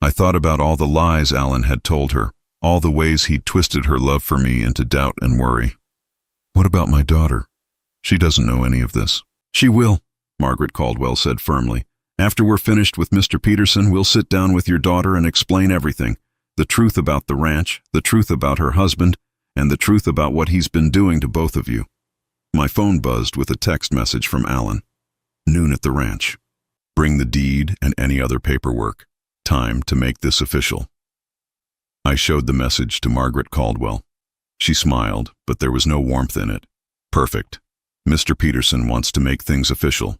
I thought about all the lies Alan had told her, all the ways he'd twisted her love for me into doubt and worry. What about my daughter? She doesn't know any of this. She will, Margaret Caldwell said firmly. After we're finished with Mr. Peterson, we'll sit down with your daughter and explain everything. The truth about the ranch, the truth about her husband, and the truth about what he's been doing to both of you. My phone buzzed with a text message from Alan. Noon at the ranch. Bring the deed and any other paperwork. Time to make this official. I showed the message to Margaret Caldwell. She smiled, but there was no warmth in it. Perfect. Mr. Peterson wants to make things official.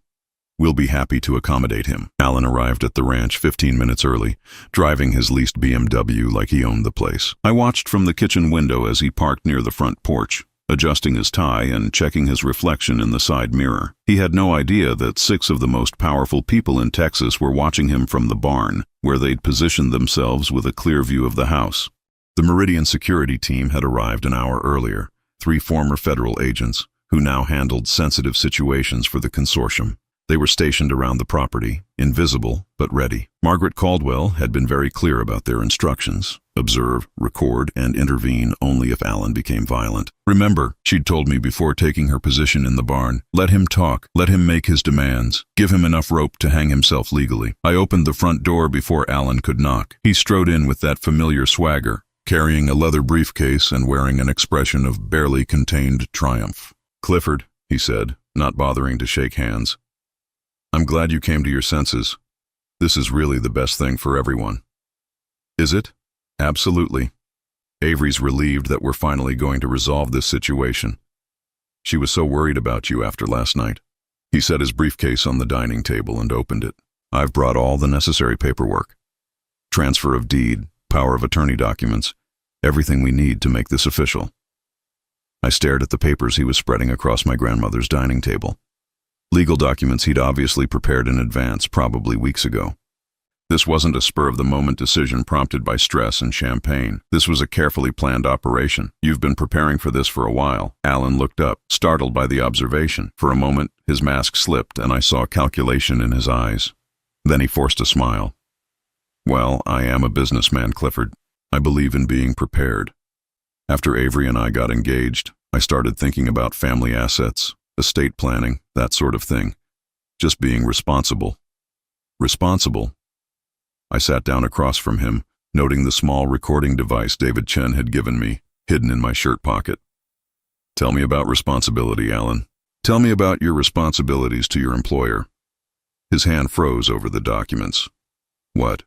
We'll be happy to accommodate him. Alan arrived at the ranch 15 minutes early, driving his leased BMW like he owned the place. I watched from the kitchen window as he parked near the front porch, adjusting his tie and checking his reflection in the side mirror. He had no idea that 6 of the most powerful people in Texas were watching him from the barn, where they'd positioned themselves with a clear view of the house. The Meridian security team had arrived an hour earlier, 3 former federal agents, who now handled sensitive situations for the consortium. They were stationed around the property, invisible but ready. Margaret Caldwell had been very clear about their instructions. Observe, record, and intervene only if Alan became violent. Remember, she'd told me before taking her position in the barn, let him talk, let him make his demands, give him enough rope to hang himself legally. I opened the front door before Alan could knock. He strode in with that familiar swagger, carrying a leather briefcase and wearing an expression of barely contained triumph. Clifford, he said, not bothering to shake hands. I'm glad you came to your senses. This is really the best thing for everyone. Is it? Absolutely. Avery's relieved that we're finally going to resolve this situation. She was so worried about you after last night. He set his briefcase on the dining table and opened it. I've brought all the necessary paperwork. Transfer of deed, power of attorney documents, everything we need to make this official. I stared at the papers he was spreading across my grandmother's dining table. Legal documents he'd obviously prepared in advance, probably weeks ago. This wasn't a spur-of-the-moment decision prompted by stress and champagne. This was a carefully planned operation. You've been preparing for this for a while. Alan looked up, startled by the observation. For a moment, his mask slipped and I saw calculation in his eyes. Then he forced a smile. Well, I am a businessman, Clifford. I believe in being prepared. After Avery and I got engaged, I started thinking about family assets, estate planning, that sort of thing. Just being responsible. Responsible? I sat down across from him, noting the small recording device David Chen had given me, hidden in my shirt pocket. Tell me about responsibility, Alan. Tell me about your responsibilities to your employer. His hand froze over the documents. What?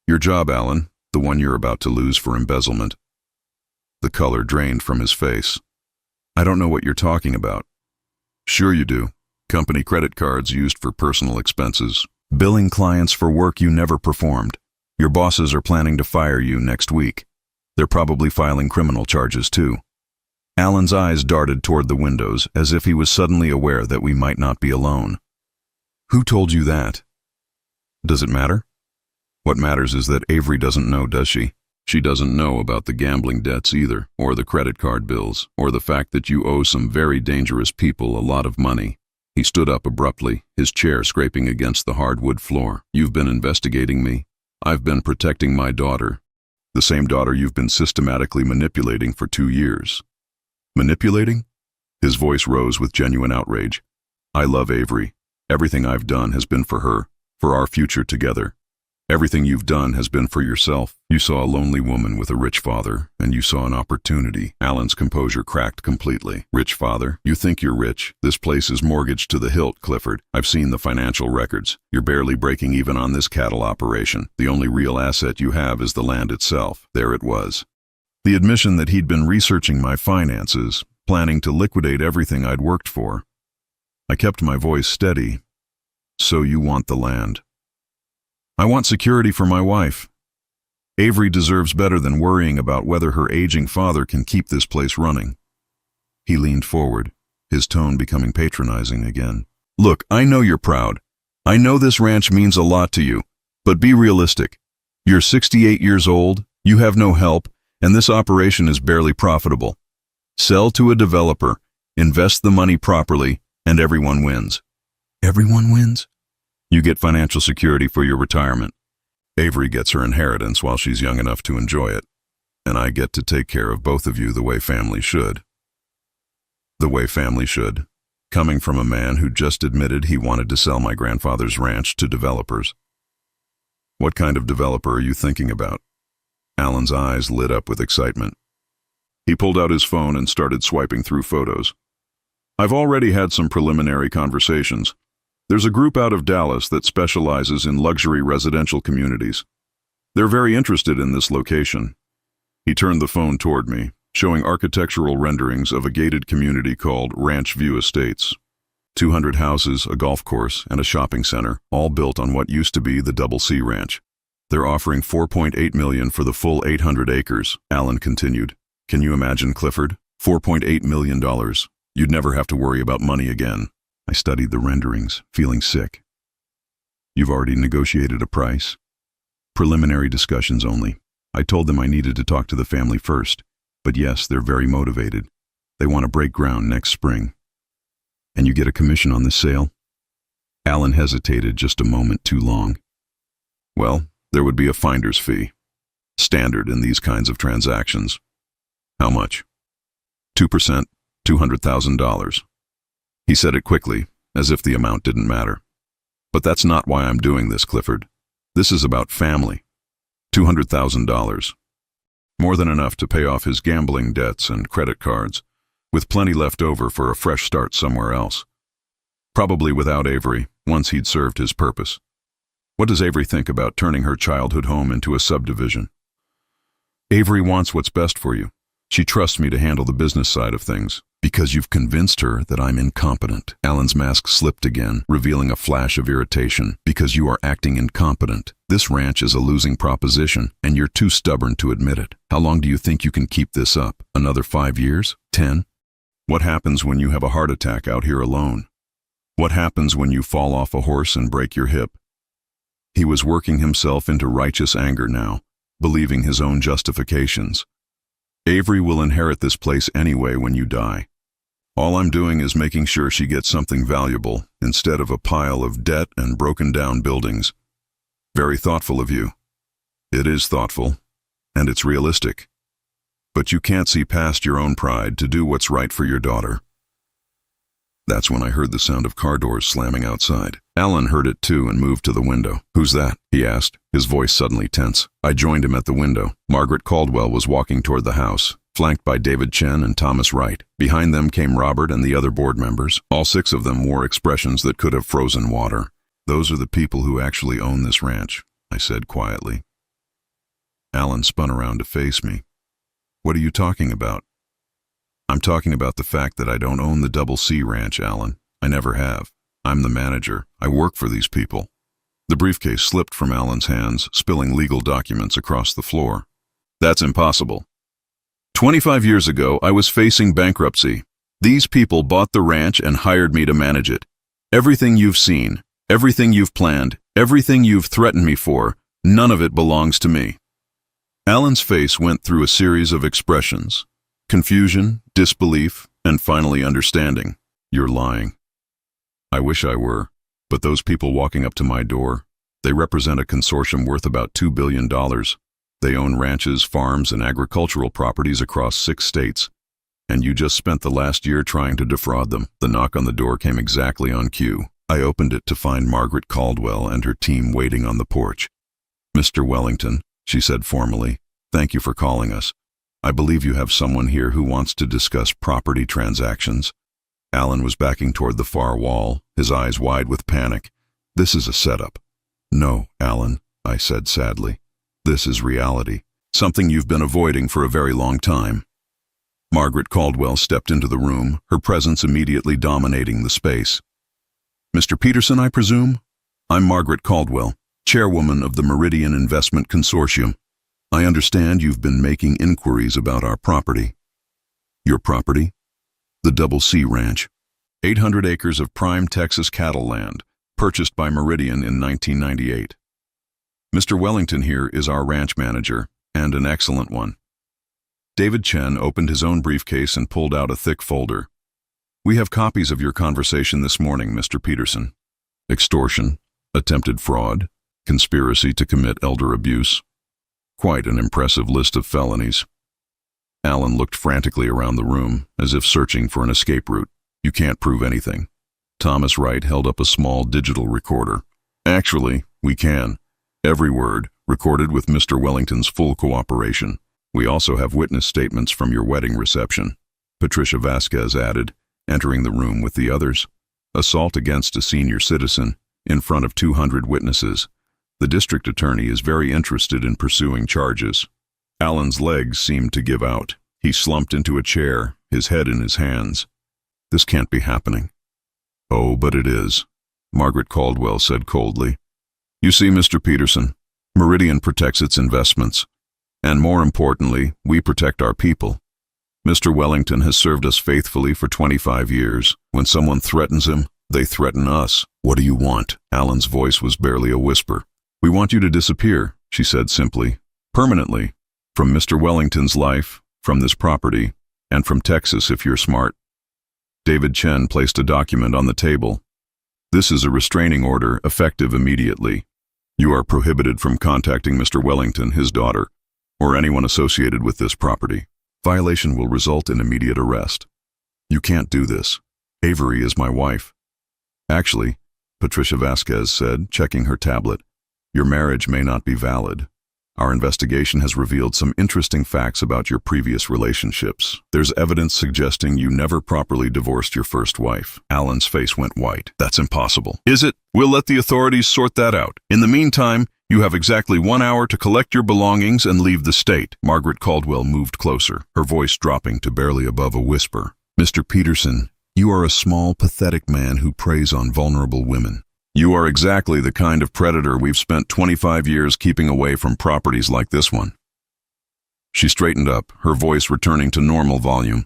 Your job, Alan, the one you're about to lose for embezzlement. The color drained from his face. I don't know what you're talking about. Sure you do. Company credit cards used for personal expenses. Billing clients for work you never performed. Your bosses are planning to fire you next week. They're probably filing criminal charges too. Alan's eyes darted toward the windows as if he was suddenly aware that we might not be alone. Who told you that? Does it matter? What matters is that Avery doesn't know, does she? She doesn't know about the gambling debts either, or the credit card bills, or the fact that you owe some very dangerous people a lot of money. He stood up abruptly, his chair scraping against the hardwood floor. You've been investigating me. I've been protecting my daughter. The same daughter you've been systematically manipulating for 2 years. Manipulating? His voice rose with genuine outrage. I love Avery. Everything I've done has been for her, for our future together. Everything you've done has been for yourself. You saw a lonely woman with a rich father, and you saw an opportunity. Alan's composure cracked completely. Rich father? You think you're rich? This place is mortgaged to the hilt, Clifford. I've seen the financial records. You're barely breaking even on this cattle operation. The only real asset you have is the land itself. There it was. The admission that he'd been researching my finances, planning to liquidate everything I'd worked for. I kept my voice steady. So you want the land. I want security for my wife. Avery deserves better than worrying about whether her aging father can keep this place running. He leaned forward, his tone becoming patronizing again. Look, I know you're proud. I know this ranch means a lot to you, but be realistic. You're 68 years old, you have no help, and this operation is barely profitable. Sell to a developer, invest the money properly, and everyone wins. Everyone wins? You get financial security for your retirement. Avery gets her inheritance while she's young enough to enjoy it, and I get to take care of both of you the way family should. The way family should, coming from a man who just admitted he wanted to sell my grandfather's ranch to developers. What kind of developer are you thinking about? Alan's eyes lit up with excitement. He pulled out his phone and started swiping through photos. I've already had some preliminary conversations. There's a group out of Dallas that specializes in luxury residential communities. They're very interested in this location. He turned the phone toward me, showing architectural renderings of a gated community called Ranch View Estates. 200 houses, a golf course, and a shopping center, all built on what used to be the Double C Ranch. They're offering $4.8 million for the full 800 acres, Alan continued. Can you imagine, Clifford? $4.8 million. You'd never have to worry about money again. I studied the renderings, feeling sick. You've already negotiated a price? Preliminary discussions only. I told them I needed to talk to the family first, but yes, they're very motivated. They want to break ground next spring. And you get a commission on the sale? Alan hesitated just a moment too long. Well, there would be a finder's fee. Standard in these kinds of transactions. How much? 2%, $200,000. He said it quickly, as if the amount didn't matter. But that's not why I'm doing this, Clifford. This is about family. $200,000. More than enough to pay off his gambling debts and credit cards, with plenty left over for a fresh start somewhere else. Probably without Avery, once he'd served his purpose. What does Avery think about turning her childhood home into a subdivision? Avery wants what's best for you. She trusts me to handle the business side of things. Because you've convinced her that I'm incompetent. Alan's mask slipped again, revealing a flash of irritation. Because you are acting incompetent. This ranch is a losing proposition, and you're too stubborn to admit it. How long do you think you can keep this up? Another 5 years? 10? What happens when you have a heart attack out here alone? What happens when you fall off a horse and break your hip? He was working himself into righteous anger now, believing his own justifications. Avery will inherit this place anyway when you die. All I'm doing is making sure she gets something valuable instead of a pile of debt and broken-down buildings. Very thoughtful of you. It is thoughtful, and it's realistic. But you can't see past your own pride to do what's right for your daughter. That's when I heard the sound of car doors slamming outside. Alan heard it too and moved to the window. Who's that? He asked, his voice suddenly tense. I joined him at the window. Margaret Caldwell was walking toward the house, flanked by David Chen and Thomas Wright. Behind them came Robert and the other board members. All 6 of them wore expressions that could have frozen water. Those are the people who actually own this ranch, I said quietly. Alan spun around to face me. What are you talking about? I'm talking about the fact that I don't own the Double C Ranch, Alan. I never have. I'm the manager. I work for these people. The briefcase slipped from Alan's hands, spilling legal documents across the floor. That's impossible. 25 years ago, I was facing bankruptcy. These people bought the ranch and hired me to manage it. Everything you've seen, everything you've planned, everything you've threatened me for, none of it belongs to me. Alan's face went through a series of expressions: confusion, disbelief, and finally understanding. You're lying. I wish I were, but those people walking up to my door, they represent a consortium worth about $2 billion. They own ranches, farms, and agricultural properties across 6 states. And you just spent the last year trying to defraud them. The knock on the door came exactly on cue. I opened it to find Margaret Caldwell and her team waiting on the porch. Mr. Wellington, she said formally, thank you for calling us. I believe you have someone here who wants to discuss property transactions. Alan was backing toward the far wall, his eyes wide with panic. This is a setup. No, Alan, I said sadly. This is reality. Something you've been avoiding for a very long time. Margaret Caldwell stepped into the room, her presence immediately dominating the space. Mr. Peterson, I presume? I'm Margaret Caldwell, chairwoman of the Meridian Investment Consortium. I understand you've been making inquiries about our property. Your property? The Double C Ranch. 800 acres of prime Texas cattle land, purchased by Meridian in 1998. Mr. Wellington here is our ranch manager, and an excellent one. David Chen opened his own briefcase and pulled out a thick folder. We have copies of your conversation this morning, Mr. Peterson. Extortion, attempted fraud, conspiracy to commit elder abuse. Quite an impressive list of felonies. Alan looked frantically around the room, as if searching for an escape route. You can't prove anything. Thomas Wright held up a small digital recorder. Actually, we can. Every word, recorded with Mr. Wellington's full cooperation. We also have witness statements from your wedding reception, Patricia Vasquez added, entering the room with the others. Assault against a senior citizen, in front of 200 witnesses. The district attorney is very interested in pursuing charges. Alan's legs seemed to give out. He slumped into a chair, his head in his hands. This can't be happening. Oh, but it is, Margaret Caldwell said coldly. You see, Mr. Peterson, Meridian protects its investments. And more importantly, we protect our people. Mr. Wellington has served us faithfully for 25 years. When someone threatens him, they threaten us. What do you want? Alan's voice was barely a whisper. We want you to disappear, she said simply. Permanently. From Mr. Wellington's life, from this property, and from Texas if you're smart. David Chen placed a document on the table. This is a restraining order, effective immediately. You are prohibited from contacting Mr. Wellington, his daughter, or anyone associated with this property. Violation will result in immediate arrest. You can't do this. Avery is my wife. Actually, Patricia Vasquez said, checking her tablet, your marriage may not be valid. Our investigation has revealed some interesting facts about your previous relationships. There's evidence suggesting you never properly divorced your first wife. Alan's face went white. That's impossible. Is it? We'll let the authorities sort that out. In the meantime, you have exactly 1 hour to collect your belongings and leave the state. Margaret Caldwell moved closer, her voice dropping to barely above a whisper. Mr. Peterson, you are a small, pathetic man who preys on vulnerable women. You are exactly the kind of predator we've spent 25 years keeping away from properties like this one. She straightened up, her voice returning to normal volume.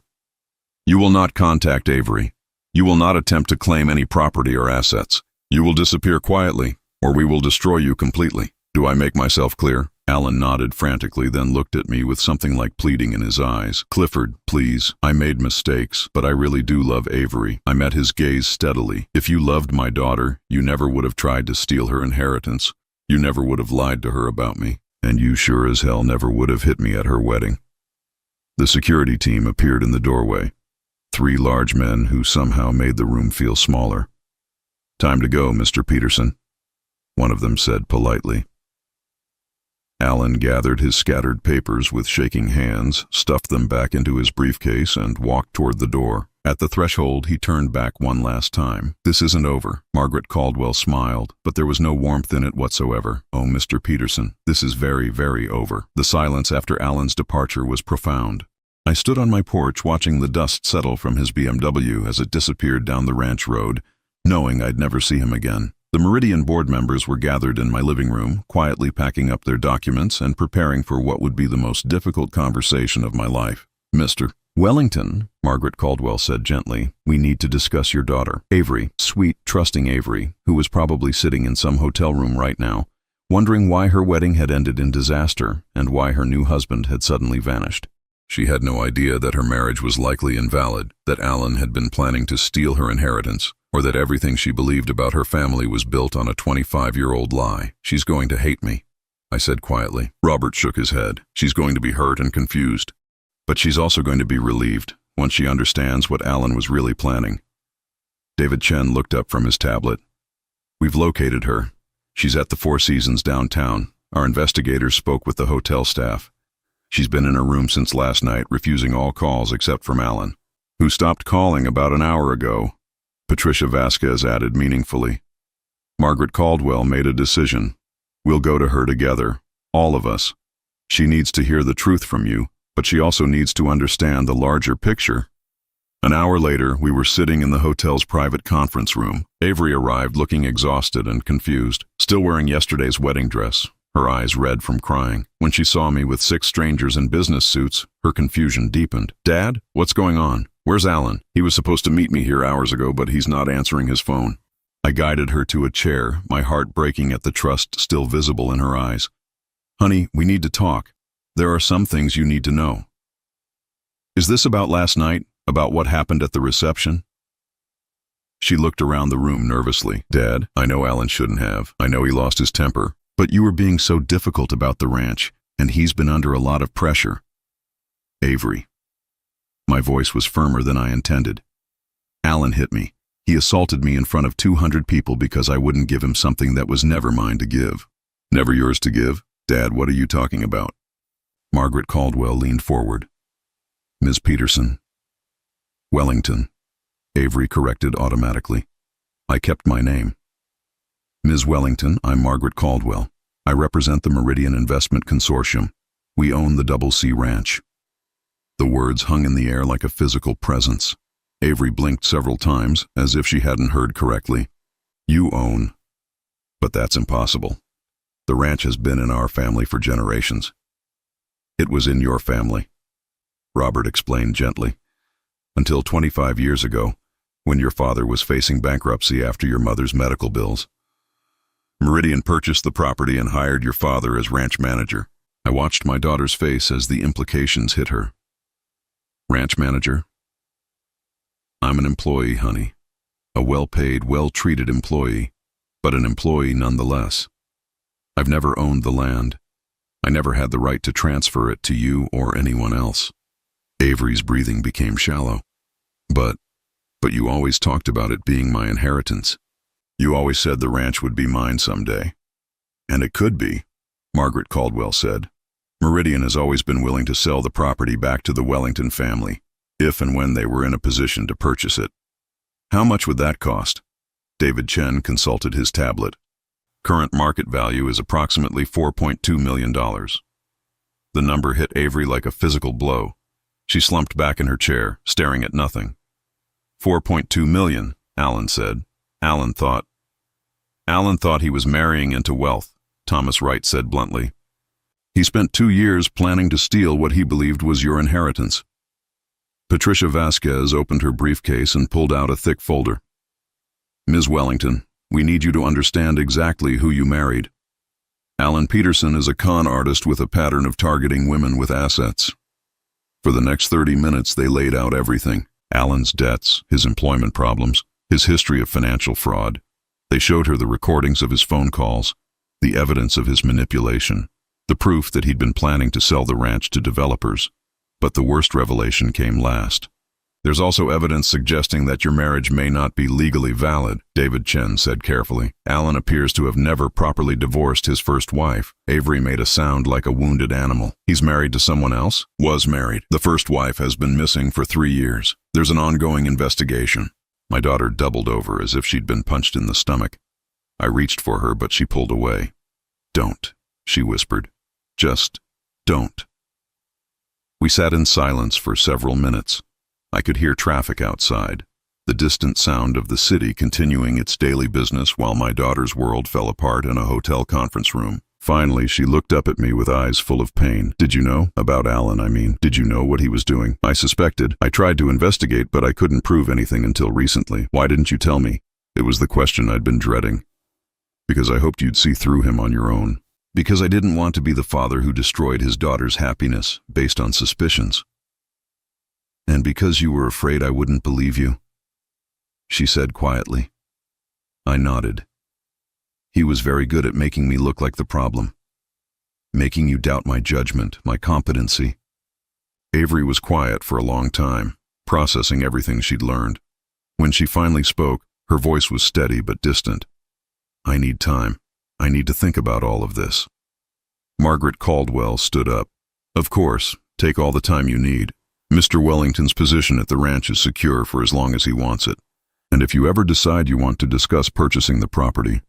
You will not contact Avery. You will not attempt to claim any property or assets. You will disappear quietly, or we will destroy you completely. Do I make myself clear? Alan nodded frantically, then looked at me with something like pleading in his eyes. Clifford, please. I made mistakes, but I really do love Avery. I met his gaze steadily. If you loved my daughter, you never would have tried to steal her inheritance. You never would have lied to her about me. And you sure as hell never would have hit me at her wedding. The security team appeared in the doorway. 3 large men who somehow made the room feel smaller. Time to go, Mr. Peterson, one of them said politely. Alan gathered his scattered papers with shaking hands, stuffed them back into his briefcase, and walked toward the door. At the threshold, he turned back one last time. This isn't over. Margaret Caldwell smiled, but there was no warmth in it whatsoever. Oh, Mr. Peterson, this is very, very over. The silence after Alan's departure was profound. I stood on my porch watching the dust settle from his BMW as it disappeared down the ranch road, knowing I'd never see him again. The Meridian board members were gathered in my living room, quietly packing up their documents and preparing for what would be the most difficult conversation of my life. Mr. Wellington, Margaret Caldwell said gently, we need to discuss your daughter. Avery, sweet, trusting Avery, who was probably sitting in some hotel room right now, wondering why her wedding had ended in disaster and why her new husband had suddenly vanished. She had no idea that her marriage was likely invalid, that Alan had been planning to steal her inheritance, or that everything she believed about her family was built on a 25-year-old lie. She's going to hate me, I said quietly. Robert shook his head. She's going to be hurt and confused. But she's also going to be relieved once she understands what Alan was really planning. David Chen looked up from his tablet. We've located her. She's at the Four Seasons downtown. Our investigators spoke with the hotel staff. She's been in her room since last night, refusing all calls except from Alan, who stopped calling about an hour ago, Patricia Vasquez added meaningfully. Margaret Caldwell made a decision. We'll go to her together, all of us. She needs to hear the truth from you, but she also needs to understand the larger picture. An hour later, we were sitting in the hotel's private conference room. Avery arrived looking exhausted and confused, still wearing yesterday's wedding dress, her eyes red from crying. When she saw me with 6 strangers in business suits, her confusion deepened. Dad, what's going on? Where's Alan? He was supposed to meet me here hours ago, but he's not answering his phone. I guided her to a chair, my heart breaking at the trust still visible in her eyes. Honey, we need to talk. There are some things you need to know. Is this about last night? About what happened at the reception? She looked around the room nervously. Dad, I know Alan shouldn't have. I know he lost his temper. But you were being so difficult about the ranch, and he's been under a lot of pressure. Avery. My voice was firmer than I intended. Alan hit me. He assaulted me in front of 200 people because I wouldn't give him something that was never mine to give. Never yours to give? Dad, what are you talking about? Margaret Caldwell leaned forward. Ms. Peterson. Wellington. Avery corrected automatically. I kept my name. Ms. Wellington, I'm Margaret Caldwell. I represent the Meridian Investment Consortium. We own the Double C Ranch. The words hung in the air like a physical presence. Avery blinked several times, as if she hadn't heard correctly. You own. But that's impossible. The ranch has been in our family for generations. It was in your family, Robert explained gently, until 25 years ago, when your father was facing bankruptcy after your mother's medical bills. Meridian purchased the property and hired your father as ranch manager. I watched my daughter's face as the implications hit her. Ranch manager? I'm an employee, honey. A well-paid, well-treated employee, but an employee nonetheless. I've never owned the land. I never had the right to transfer it to you or anyone else. Avery's breathing became shallow. But you always talked about it being my inheritance. You always said the ranch would be mine someday. And it could be, Margaret Caldwell said. Meridian has always been willing to sell the property back to the Wellington family, if and when they were in a position to purchase it. How much would that cost? David Chen consulted his tablet. Current market value is approximately $4.2 million. The number hit Avery like a physical blow. She slumped back in her chair, staring at nothing. 4.2 million, Alan said. Alan thought he was marrying into wealth, Thomas Wright said bluntly. He spent 2 years planning to steal what he believed was your inheritance. Patricia Vasquez opened her briefcase and pulled out a thick folder. Ms. Wellington, we need you to understand exactly who you married. Alan Peterson is a con artist with a pattern of targeting women with assets. For the next 30 minutes, they laid out everything. Alan's debts, his employment problems, his history of financial fraud. They showed her the recordings of his phone calls, the evidence of his manipulation, the proof that he'd been planning to sell the ranch to developers. But the worst revelation came last. There's also evidence suggesting that your marriage may not be legally valid, David Chen said carefully. Alan appears to have never properly divorced his first wife. Avery made a sound like a wounded animal. He's married to someone else? Was married. The first wife has been missing for 3 years. There's an ongoing investigation. My daughter doubled over as if she'd been punched in the stomach. I reached for her, but she pulled away. Don't, she whispered. Just don't. We sat in silence for several minutes. I could hear traffic outside, the distant sound of the city continuing its daily business while my daughter's world fell apart in a hotel conference room. Finally, she looked up at me with eyes full of pain. Did you know? About Alan, I mean. Did you know what he was doing? I suspected. I tried to investigate, but I couldn't prove anything until recently. Why didn't you tell me? It was the question I'd been dreading. Because I hoped you'd see through him on your own. Because I didn't want to be the father who destroyed his daughter's happiness based on suspicions. And because you were afraid I wouldn't believe you, she said quietly. I nodded. He was very good at making me look like the problem, making you doubt my judgment, my competency. Avery was quiet for a long time, processing everything she'd learned. When she finally spoke, her voice was steady but distant. I need time. I need to think about all of this. Margaret Caldwell stood up. Of course, take all the time you need. Mr. Wellington's position at the ranch is secure for as long as he wants it. And if you ever decide you want to discuss purchasing the property,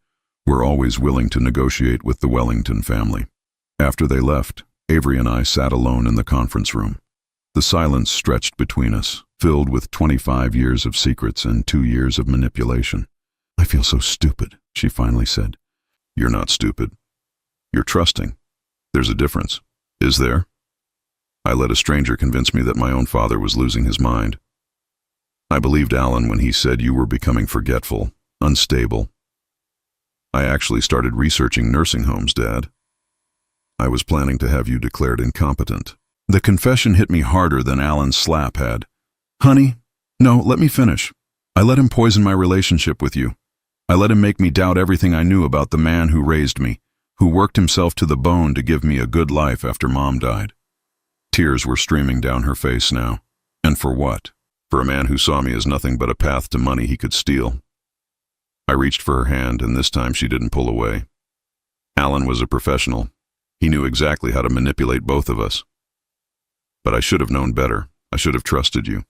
we're always willing to negotiate with the Wellington family. After they left, Avery and I sat alone in the conference room. The silence stretched between us, filled with 25 years of secrets and 2 years of manipulation. I feel so stupid, she finally said. You're not stupid. You're trusting. There's a difference. Is there? I let a stranger convince me that my own father was losing his mind. I believed Alan when he said you were becoming forgetful, unstable. I actually started researching nursing homes, Dad. I was planning to have you declared incompetent. The confession hit me harder than Alan's slap had. Honey, no, let me finish. I let him poison my relationship with you. I let him make me doubt everything I knew about the man who raised me, who worked himself to the bone to give me a good life after Mom died. Tears were streaming down her face now. And for what? For a man who saw me as nothing but a path to money he could steal. I reached for her hand, and this time she didn't pull away. Alan was a professional. He knew exactly how to manipulate both of us. But I should have known better. I should have trusted you.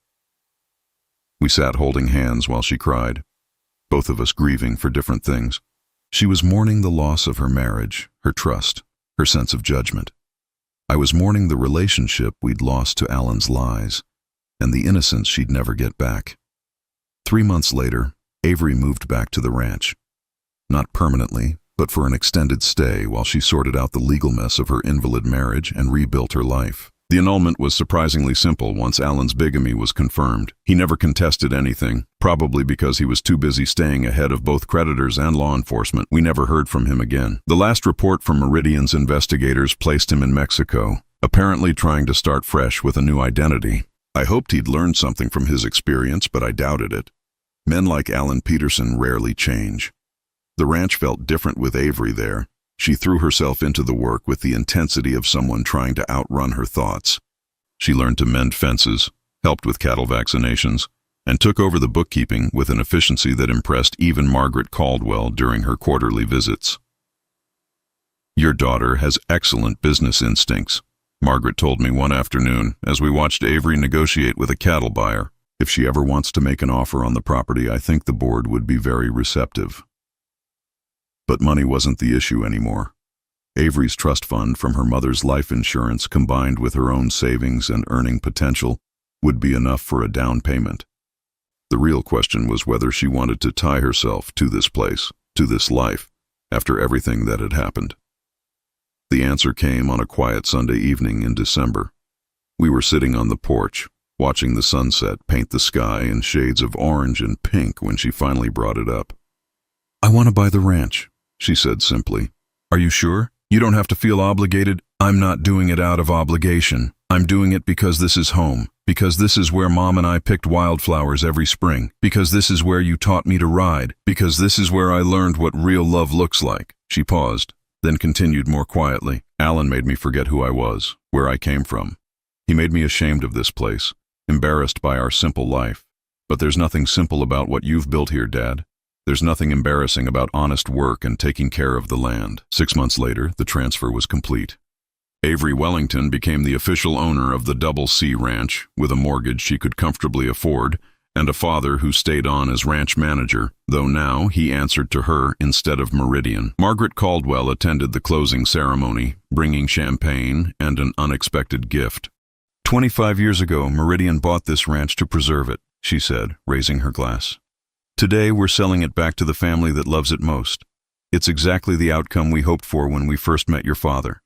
We sat holding hands while she cried, both of us grieving for different things. She was mourning the loss of her marriage, her trust, her sense of judgment. I was mourning the relationship we'd lost to Alan's lies, and the innocence she'd never get back. 3 months later, Avery moved back to the ranch. Not permanently, but for an extended stay while she sorted out the legal mess of her invalid marriage and rebuilt her life. The annulment was surprisingly simple once Alan's bigamy was confirmed. He never contested anything, probably because he was too busy staying ahead of both creditors and law enforcement. We never heard from him again. The last report from Meridian's investigators placed him in Mexico, apparently trying to start fresh with a new identity. I hoped he'd learned something from his experience, but I doubted it. Men like Alan Peterson rarely change. The ranch felt different with Avery there. She threw herself into the work with the intensity of someone trying to outrun her thoughts. She learned to mend fences, helped with cattle vaccinations, and took over the bookkeeping with an efficiency that impressed even Margaret Caldwell during her quarterly visits. Your daughter has excellent business instincts, Margaret told me one afternoon as we watched Avery negotiate with a cattle buyer. If she ever wants to make an offer on the property, I think the board would be very receptive. But money wasn't the issue anymore. Avery's trust fund from her mother's life insurance combined with her own savings and earning potential would be enough for a down payment. The real question was whether she wanted to tie herself to this place, to this life, after everything that had happened. The answer came on a quiet Sunday evening in December. We were sitting on the porch, watching the sunset paint the sky in shades of orange and pink when she finally brought it up. I want to buy the ranch, she said simply. Are you sure? You don't have to feel obligated. I'm not doing it out of obligation. I'm doing it because this is home, because this is where Mom and I picked wildflowers every spring, because this is where you taught me to ride, because this is where I learned what real love looks like. She paused, then continued more quietly. Alan made me forget who I was, where I came from. He made me ashamed of this place, embarrassed by our simple life. But there's nothing simple about what you've built here, Dad. There's nothing embarrassing about honest work and taking care of the land. 6 months later, the transfer was complete. Avery Wellington became the official owner of the Double C Ranch, with a mortgage she could comfortably afford, and a father who stayed on as ranch manager, though now he answered to her instead of Meridian. Margaret Caldwell attended the closing ceremony, bringing champagne and an unexpected gift. 25 years ago, Meridian bought this ranch to preserve it, she said, raising her glass. Today, we're selling it back to the family that loves it most. It's exactly the outcome we hoped for when we first met your father.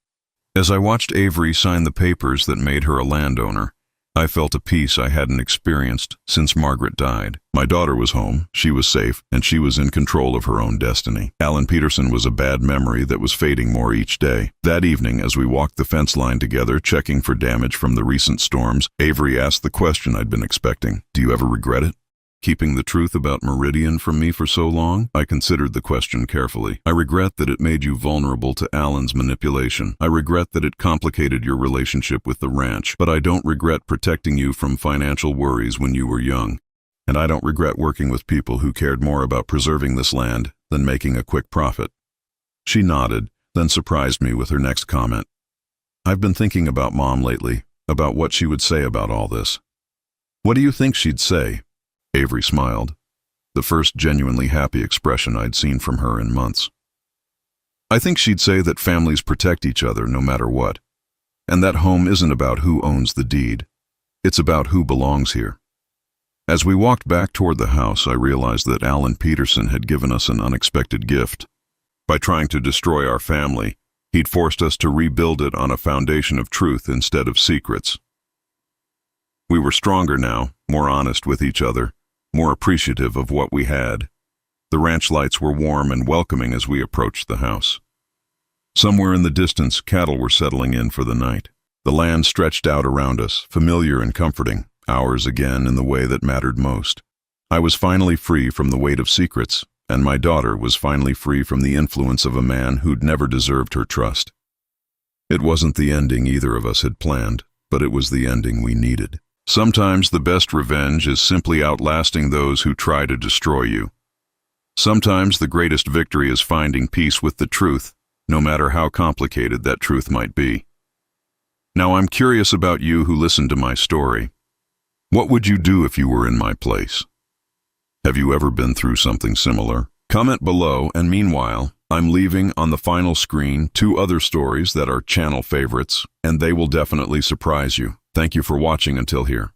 As I watched Avery sign the papers that made her a landowner, I felt a peace I hadn't experienced since Margaret died. My daughter was home, she was safe, and she was in control of her own destiny. Alan Peterson was a bad memory that was fading more each day. That evening, as we walked the fence line together, checking for damage from the recent storms, Avery asked the question I'd been expecting. Do you ever regret it? Keeping the truth about Meridian from me for so long? I considered the question carefully. I regret that it made you vulnerable to Alan's manipulation. I regret that it complicated your relationship with the ranch, but I don't regret protecting you from financial worries when you were young. And I don't regret working with people who cared more about preserving this land than making a quick profit. She nodded, then surprised me with her next comment. I've been thinking about Mom lately, about what she would say about all this. What do you think she'd say? Avery smiled, the first genuinely happy expression I'd seen from her in months. I think she'd say that families protect each other no matter what, and that home isn't about who owns the deed. It's about who belongs here. As we walked back toward the house, I realized that Alan Peterson had given us an unexpected gift. By trying to destroy our family, he'd forced us to rebuild it on a foundation of truth instead of secrets. We were stronger now, more honest with each other, more appreciative of what we had. The ranch lights were warm and welcoming as we approached the house. Somewhere in the distance, cattle were settling in for the night. The land stretched out around us, familiar and comforting, ours again in the way that mattered most. I was finally free from the weight of secrets, and my daughter was finally free from the influence of a man who'd never deserved her trust. It wasn't the ending either of us had planned, but it was the ending we needed. Sometimes the best revenge is simply outlasting those who try to destroy you. Sometimes the greatest victory is finding peace with the truth, no matter how complicated that truth might be. Now I'm curious about you who listened to my story. What would you do if you were in my place? Have you ever been through something similar? Comment below, and meanwhile, I'm leaving on the final screen 2 other stories that are channel favorites, and they will definitely surprise you. Thank you for watching until here.